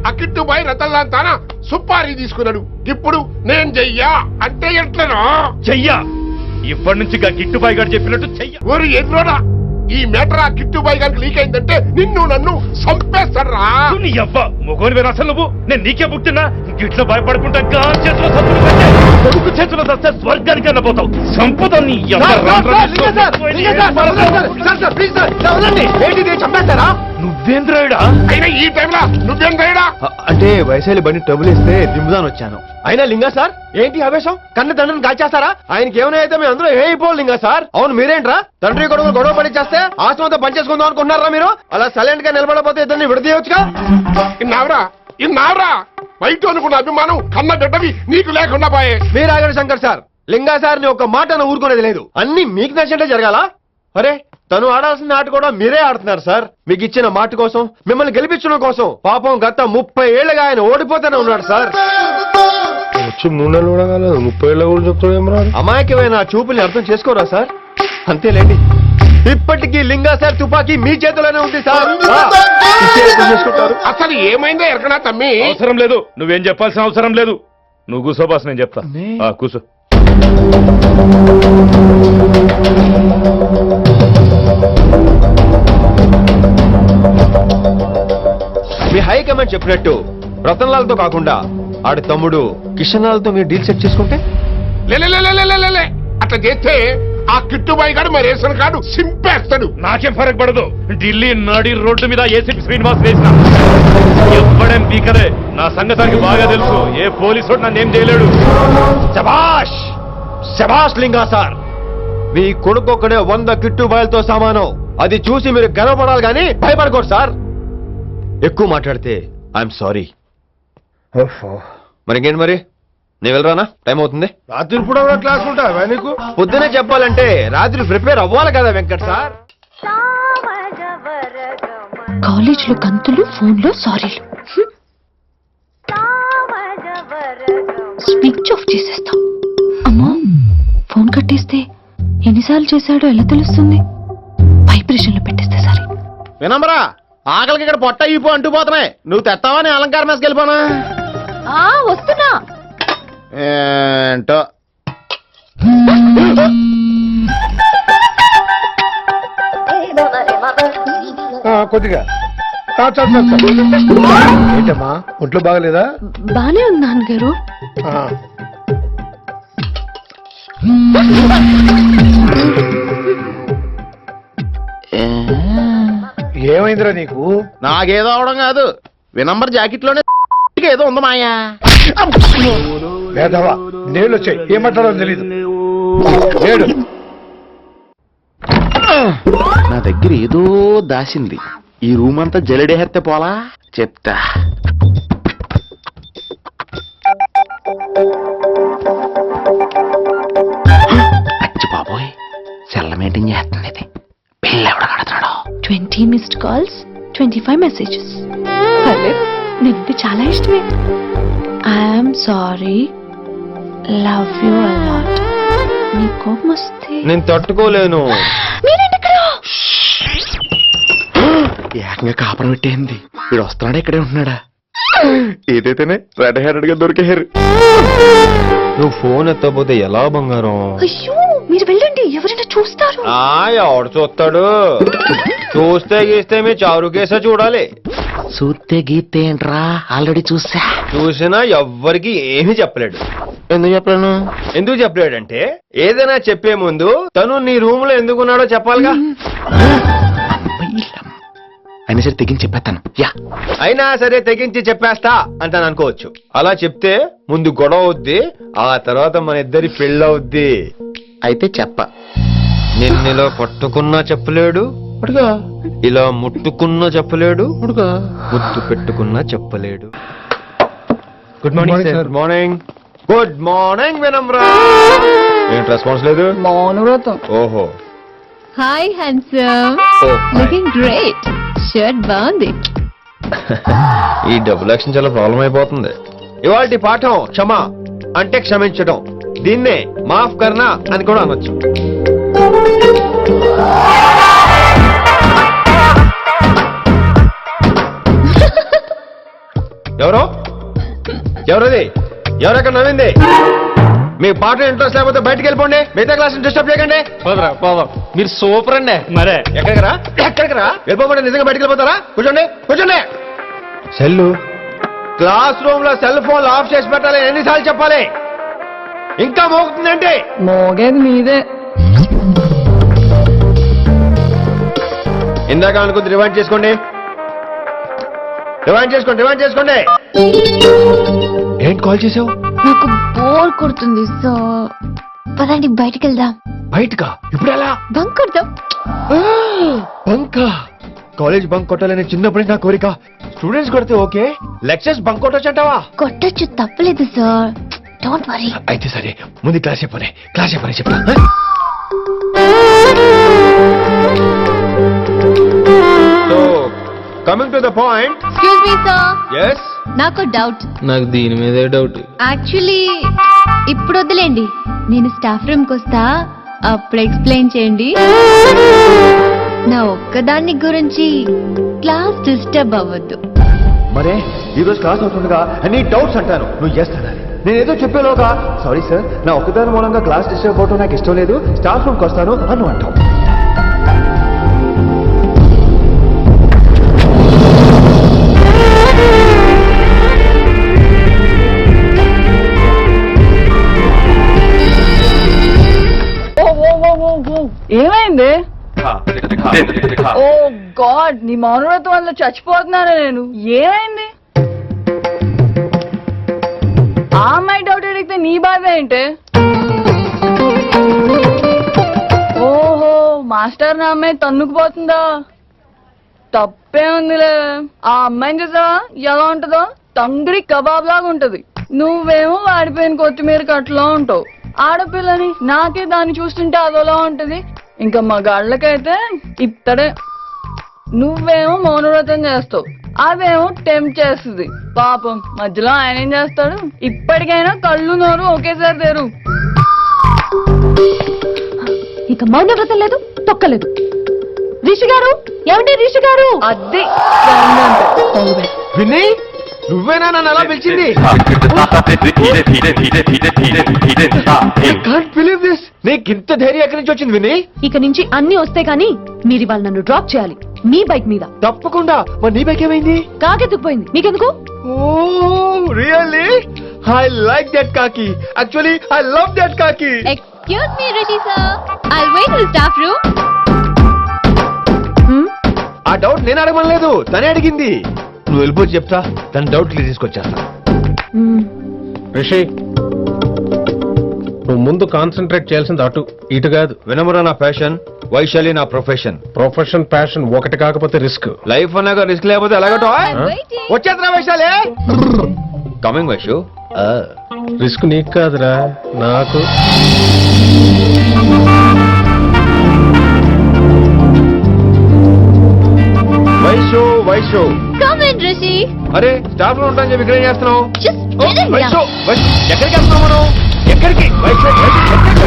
ఆ కిట్టుబాయి రతల్లాన్ తానా సుపారీ తీసుకున్నాడు. ఇప్పుడు నేను చెయ్యా అంటే ఎట్లనో చెయ్యా. ఇప్పటి నుంచి కిట్టుబాయి గారు చెప్పినట్టు చెయ్య. ఊరు ఎన్నోడా ఈ మేటర్ ఆ కిట్టుబాయి గారికి లీక్ అయిందంటే నిన్ను నన్ను చంపేస్తాడ్రా. నీ అబ్బా మొగోని అసలు నువ్వు. నేను నీకే పుట్టినా గిట్ల భయపడుకుంటా గాలి చేతిలో సత్తులు పెట్టే కొడుకు చేతిలో సస్తే స్వర్గానికి అన్నపోతావు. సంపద నీ చంపేస్తారా? నువ్వేంద్రాయుడా? అయినా ఈ టైంలో నువ్వేంద్రాయుడా? అంటే వైశాలి బండి ట్రబుల్ ఇస్తే దింపుదాని వచ్చాను. అయినా లింగా సార్ ఏంటి ఆవేశం? కన్న తండ్రిని కాల్చేస్తారా? ఆయనకి ఏమైనా అయితే మేము అందరూ అయిపోవాలి లింగా సార్. అవును మీరేంట్రా తండ్రి కొడుకు గొడవ పడి చేస్తే ఆశ్రమంతో పనిచేసుకుందాం అనుకుంటున్నారా మీరు? అలా సైలెంట్ గా నిలబడకపోతే ఇద్దరిని విడదీయొచ్చుగా. ఇన్నావురా బయట అనుకున్న అభిమానం కన్న బిడ్డవి నీకు లేకుండా పోయే. మీరు ఆగండి శంకర్ సార్. లింగా సార్ ని ఒక మాట ఊరుకునేది లేదు. అన్ని మీకు నచ్చినట్టే జరగాల. అరే తను ఆడాల్సిన ఆట కూడా మీరే ఆడుతున్నారు సార్. మీకు ఇచ్చిన మాట కోసం, మిమ్మల్ని గెలిపించడం కోసం. పాపం గత 30 ఏళ్లుగా ఆయన ఓడిపోతూనే ఉన్నాడు సార్. వచ్చి 3 నెలలు కూడా కాలేదు, 30 ఏళ్ళ కూడా చెప్తాడు. అమాయకమైన చూపుల్ని అర్థం చేసుకోరా సార్? అంతేలేండి. ఇప్పటికీ లింగా సార్ తుపాకీ మీ చేతిలోనే ఉంది సార్. అసలు ఏమైందో ఎరకనా తమ్మి? అవసరం లేదు, నువ్వేం చెప్పాల్సిన అవసరం లేదు. నువ్వు కూసో బాస్, నేను చెప్తా. కూసో. మీ హైకమాండ్ చెప్పినట్టు రతన్లాల్తో కాకుండా ఆడి తమ్ముడు కిషన్ లాల్తో మీరు డీల్ సెట్ చేసుకుంటే? లే అట్లా చేస్తే ఆ కిట్టుబాయి గారు మా రేషన్ కార్డు సింపేస్తాడు. నాకేం ఫరక్ పడదు. ఢిల్లీ నడి రోడ్డు మీద ఏసీపీ శ్రీనివాస్ వేసిన ఎవ్వడేం పీకదే. నా సంగతానికి బాగా తెలుసు. ఏ పోలీసు నన్నేం చేయలేడు. శభాష్ శభాష్ లింగా సార్. మీ కొడుకు ఒక్కడే 100 కిట్టుబాయిలతో సమానం. అది చూసి మీరు గర్వపడాలి కానీ భయపడకూడదు సార్. ఎక్కువ మాట్లాడితే ఐఎమ్ సారీ. మరి ఇంకేంటి మరి? నేను వెళ్ళరానా? టైం అవుతుంది. రాత్రి కూడా క్లాస్ ఉంటావా నీకు? పొద్దునే చెప్పాలంటే రాత్రి ప్రిపేర్ అవ్వాలి కదా వెంకట్ సార్. కాలేజ్ లో గంతులు, ఫోన్ లో సారీలు. స్విచ్ ఆఫ్ చేసేస్తాం. అమ్మా ఫోన్ కట్టేస్తే ఎన్నిసార్లు చేశాడో ఎలా తెలుస్తుంది? వైబ్రేషన్ లో పెట్టేస్తే సరే. వినమ్రా, ఆకలికి ఇక్కడ పొట్ట ఇప్పు అంటుపోతున్నాయి. నువ్వు తెస్తావా? నేను అలంకార మేసకి వెళ్ళిపోనా? వస్తున్నా. ఏంటో కొద్దిగా ఏంటమ్మా ఒంట్లో బాగలేదా? బానే ఉంది నాన్నగారు. ఏమైందిరా నీకు? నాకేదో అవడం కాదు, వినంబర్ జాకెట్ లోనే ఏదో ఉంది మాయా. లేదవా నేళ్ళు వచ్చాయి, ఏం మాట్లాడాలో తెలీదు. లేడు నా దగ్గర ఏదో దాసింది. ఈ రూమ్ అంతా జలడేహెత్తే పోలా చెప్తా. అచ్చి బాబోయ్, సెల్ల మెయింటైన్ చేస్తుంది ఇది. పిల్ల ఎవడ కడతాడు? 20 మిస్డ్ కాల్స్, 25 మెసేజెస్. నేనంటే చాలా ఇష్టమే. I'm sorry, love you a lot. నీ కోపం వస్తే నేను తట్టుకోలేను. మీరేంటి ఇక్కడ? ఏకంగా కాపురం పెట్టేయింది. వీడు వస్తున్నాడా ఇక్కడే ఉంటున్నాడా? ఏదైతేనే రెడ్ హెయిర్ గా దొరికే హెయిర్. నువ్వు ఫోన్ ఎత్తకపోతే ఎలా బంగారం? అయ్యో మీరు వెళ్ళండి, ఎవరైనా చూస్తారు. ఎవడు చూస్తాడు? చూస్తే గీస్తే మీ చారు కేసే చూడాలి. చూస్తే గీతే ఏంట్రా, ఆల్రెడీ చూసా. చూసినా ఎవ్వరికి ఏమీ చెప్పలేడు. ఎందుకు చెప్పలేను? ఎందుకు చెప్పలేడంటే ఏదైనా చెప్పే ముందు తను నీ రూమ్ లో ఎందుకున్నాడో చెప్పాలిగా. అయినా సరే తెగించి చెప్పేస్తాను. యా అయినా సరే తెగించి చెప్పేస్తా అంటాను అనుకోవచ్చు. అలా చెప్తే ముందు గొడవ అవుద్ది, ఆ తర్వాత మన ఇద్దరి పెళ్ళవుద్ది. అయితే చెప్ప. నిన్నిలా పట్టుకున్నా చెప్పలేడు, ఇలా ముట్టుకున్నా చెప్పలేడు, ముద్దు పెట్టుకున్నా చెప్పలేడు. Good morning sir. Good morning. Good morning Vinamra. ఏంటి రెస్పాన్స్ లేదు? మౌనవ్రతం. ఓహో. Hi handsome, looking great. Shirt బాగుంది. ఈ డబుల్ యాక్షన్ చాలా ప్రాబ్లం అయిపోతుంది. ఇవాళ పాఠం క్షమ అంటే క్షమించడం. దీన్నే మాఫ్ కర్నా అని కూడా అనొచ్చు. ఎవరో ఎవరది? ఎవరెక్కడ నవ్వింది? మీ పాట ఇంట్రెస్ట్ లేకపోతే బయటకు వెళ్ళిపోండి. మిగతా క్లాస్ డిస్టర్బ్ చేయకండి. మీరు సూపర్ అండి. మరే ఎక్కడికి రా, ఎక్కడికి రా? వెళ్ళిపోకుండా నిజంగా బయటకు వెళ్ళిపోతారా? కూర్చోండి కూర్చోండి. సెల్లు క్లాస్ రూమ్ లో సెల్ ఫోన్ ఆఫ్ చేసి పెట్టాలి. ఎన్నిసార్లు చెప్పాలి? ఇంకా మోగుతుందంటే మోగేది మీదే. ఇందాక అనుకుంది రివైండ్ చేసుకోండి. రివైండ్ చేసుకోండి, రివైండ్ చేసుకోండి. ఏంటి కాల్ చేసావు? నాకు బోర్ కొడుతుంది, సో పదండి బయటికి వెళ్దాం. బయటకా? ఇప్పుడు ఎలా? బంక్ కొడదాం. బంకా? కాలేజ్ బంక్ కొట్టాలని చిన్నప్పుడు నా కోరిక. స్టూడెంట్స్ కొడితే ఓకే, లెక్చర్స్ బంక్ కొట్టొచ్చంటావా? కొట్టొచ్చు, తప్పలేదు సార్. Don't worry. అయితే సరే, ముందు క్లాస్ చెప్పనే, క్లాస్ చెప్పనే చెప్తా. So coming to the point. Excuse me sir. yes నాకు డౌట్. నాకు దీని మీదే డౌట్. యాక్చువల్లీ ఇప్పుడు వద్దులేండి, నేను స్టాఫ్ రూమ్ కి వస్తా, అప్పుడు ఎక్స్ప్లెయిన్ చేయండి. నా ఒక్కదాన్ని గురించి క్లాస్ డిస్టర్బ్ అవ్వద్దు. మరే ఈ రోజు క్లాస్ అవుతుండగా అన్ని డౌట్స్ అంటాను, నువ్వు చేస్తాను. నేను ఏదో చెప్పేలోగా సారీ సార్, నా ఒక్కదాని మూలంగా క్లాస్ డిస్టర్బ్ అవడం నాకు ఇష్టం లేదు, స్టాఫ్ రూమ్కి వస్తాను అని అంటావు. ఏమైంది? ఓ గాడ్, నీ మౌనవ్రతం వల్ల చచ్చిపోతున్నాను నేను. ఏమైంది? ఆ అమ్మాయి డౌట్ అడిగితే నీ బాధ ఏంటి? ఓహో, మాస్టర్ నా అమ్మాయి తన్నుకుపోతుందా? తప్పే ఉందిలే. ఆ అమ్మాయిని చూసావా ఎలా ఉంటుందో? తంగిడి కబాబ్ లాగా ఉంటది. నువ్వేమో వాడిపోయిన కొత్తిమీర కట్లా ఉంటావు. ఆడపిల్లని నాకే దాన్ని చూస్తుంటే అదోలా ఉంటది. ఇంకా మగాళ్ళకైతే ఇత్తడే. నువ్వేమో మౌనవ్రతం చేస్తావు, అదేమో టెంప్ట్ చేస్తుంది. పాపం మధ్యలో ఆయన ఏం చేస్తాడు? ఇప్పటికైనా కళ్ళు నోరు ఒకేసారి తెరు. ఇక మౌనవ్రతం లేదు, తొక్కలేదు. రిషి గారు, ఏమండి రిషి గారు? అది విన్నీ, నువ్వేనా నన్ను అలా పిలిచింది? నీకు ఇంత ధైర్యం ఎక్కడి నుంచి వచ్చింది విన్నీ? ఇక నుంచి అన్ని వస్తే గానీ మీరు ఇవాళ నన్ను డ్రాప్ చేయాలి మీ బైక్ మీద. తప్పకుండా. మరి నీ బైక్ ఏమైంది? కాకెత్తుకుపోయింది. మీకెందుకు? Oh really? I like that కాకి. యాక్చువల్లీ ఐ లవ్ దట్ కాకి. Excuse me Rishi sir, I'll wait in the staff room. ఆ డౌట్ నేను అడగలేదు, తనే అడిగింది. నువ్వు వెళ్ళిపోయి చెప్తా, తన డౌట్ క్లియర్ తీసుకొచ్చేస్తా. రిషి, నువ్వు ముందు కాన్సన్ట్రేట్ చేయాల్సింది అటు ఇటు కాదు. వినమ్ర నా ప్యాషన్, వైశాలి నా ప్రొఫెషన్. ప్రొఫెషన్ ప్యాషన్ ఒకటి కాకపోతే రిస్క్. లైఫ్ అన్నాక రిస్క్ లేకపోతే ఎలాగటో? వచ్చేద్రా వైశాలి. కమింగ్ వైషు. రిస్క్ నీకు కాదురా, నాకు. వైషు వైషు. Come in Rishi. అరే స్టాఫ్ లో ఉంటాను చెప్పి ఇక్కడ ఏం చేస్తున్నావు? Just oh, get in Vaishu, here. Vaishu, ఎక్కడికి వెళ్తున్నావు మనం? ఎక్కడికి? వైషు, వైషు, ఎక్కడికి?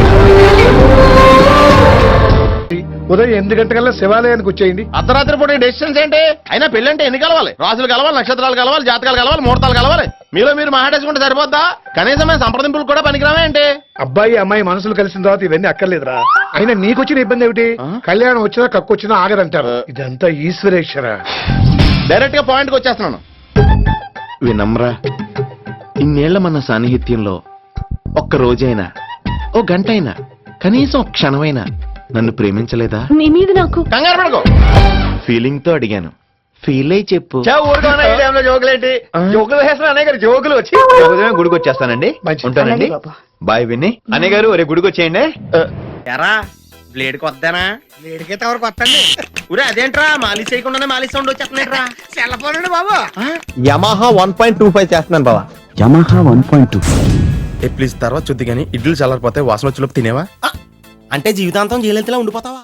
ఉదయం 8 గంటకల్లా శివాలయానికి వచ్చేయండి. అర్ధరాత్రి పూట డెసిషన్స్ ఏంటి? అయినా పెళ్ళంటే ఎన్ని కలవాలి? రాజులు కలవాలి, నక్షత్రాలు కలవాలి, జాతకాలు కలవాలి, ముహూర్తాలు కలవాలి. మీలో మీరు మాట్లాడేసుకుంటే సరిపోద్దా? కనీసం మేము సంప్రదింపులు కూడా పనికిరామే ఏంటి? అబ్బాయి అమ్మాయి మనసులు కలిసిన తర్వాత ఇవన్నీ అక్కర్లేదురా. అయినా నీకొచ్చిన ఇబ్బంది ఏమిటి? కళ్యాణం వచ్చినా కక్కొచ్చినా ఆగదంటారు. ఇదంతా ఈశ్వరేశ్వర. డైరెక్ట్ గా పాయింట్ కి వచ్చేస్తున్నాను. వినమ్రా, ఇన్నేళ్ల మన సాన్నిహిత్యంలో ఒక్క రోజైనా, ఓ గంట అయినా, కనీసం ఒక క్షణమైనా నన్ను ప్రేమించలేదా? మీ మీద నాకు కంగారు పడుకో. ఫీలింగ్ తో అడిగాను, ఫీల్ అయి చెప్పు. ఊరుకోనా ఈ టైంలో జోకులేంటి? జోకులు వేసిన అన్నయ్య గారు జోకులు వచ్చి ఉదయం గుడికి వచ్చేస్తానండి. ఉంటానండి. బాయ్ విన్ని. అన్నయ్య గారు రే గుడికి వచ్చేయండి. ఎరా బ్లేడ్ కొద్దానా? బ్లేడ్కి ఎవరు కొత్తండి? ఊరే అదేంట్రా మాలిష్ చేయకుండానే మాలిష్ సౌండ్ వచ్చేస్తున్నాయిట్రా. సెల్లపోనండి బాబు. యమహా 1.25 చేస్తున్నాను బాబా. యమహా 1.2. ప్లీజ్ తర్వాత చూద్ది కానీ ఇడ్లు చల్లారిపోతే వాసన వచ్చేలోపు తినేవా? అంటే జీవితాంతం జైలెంతలా ఉండిపోతావా?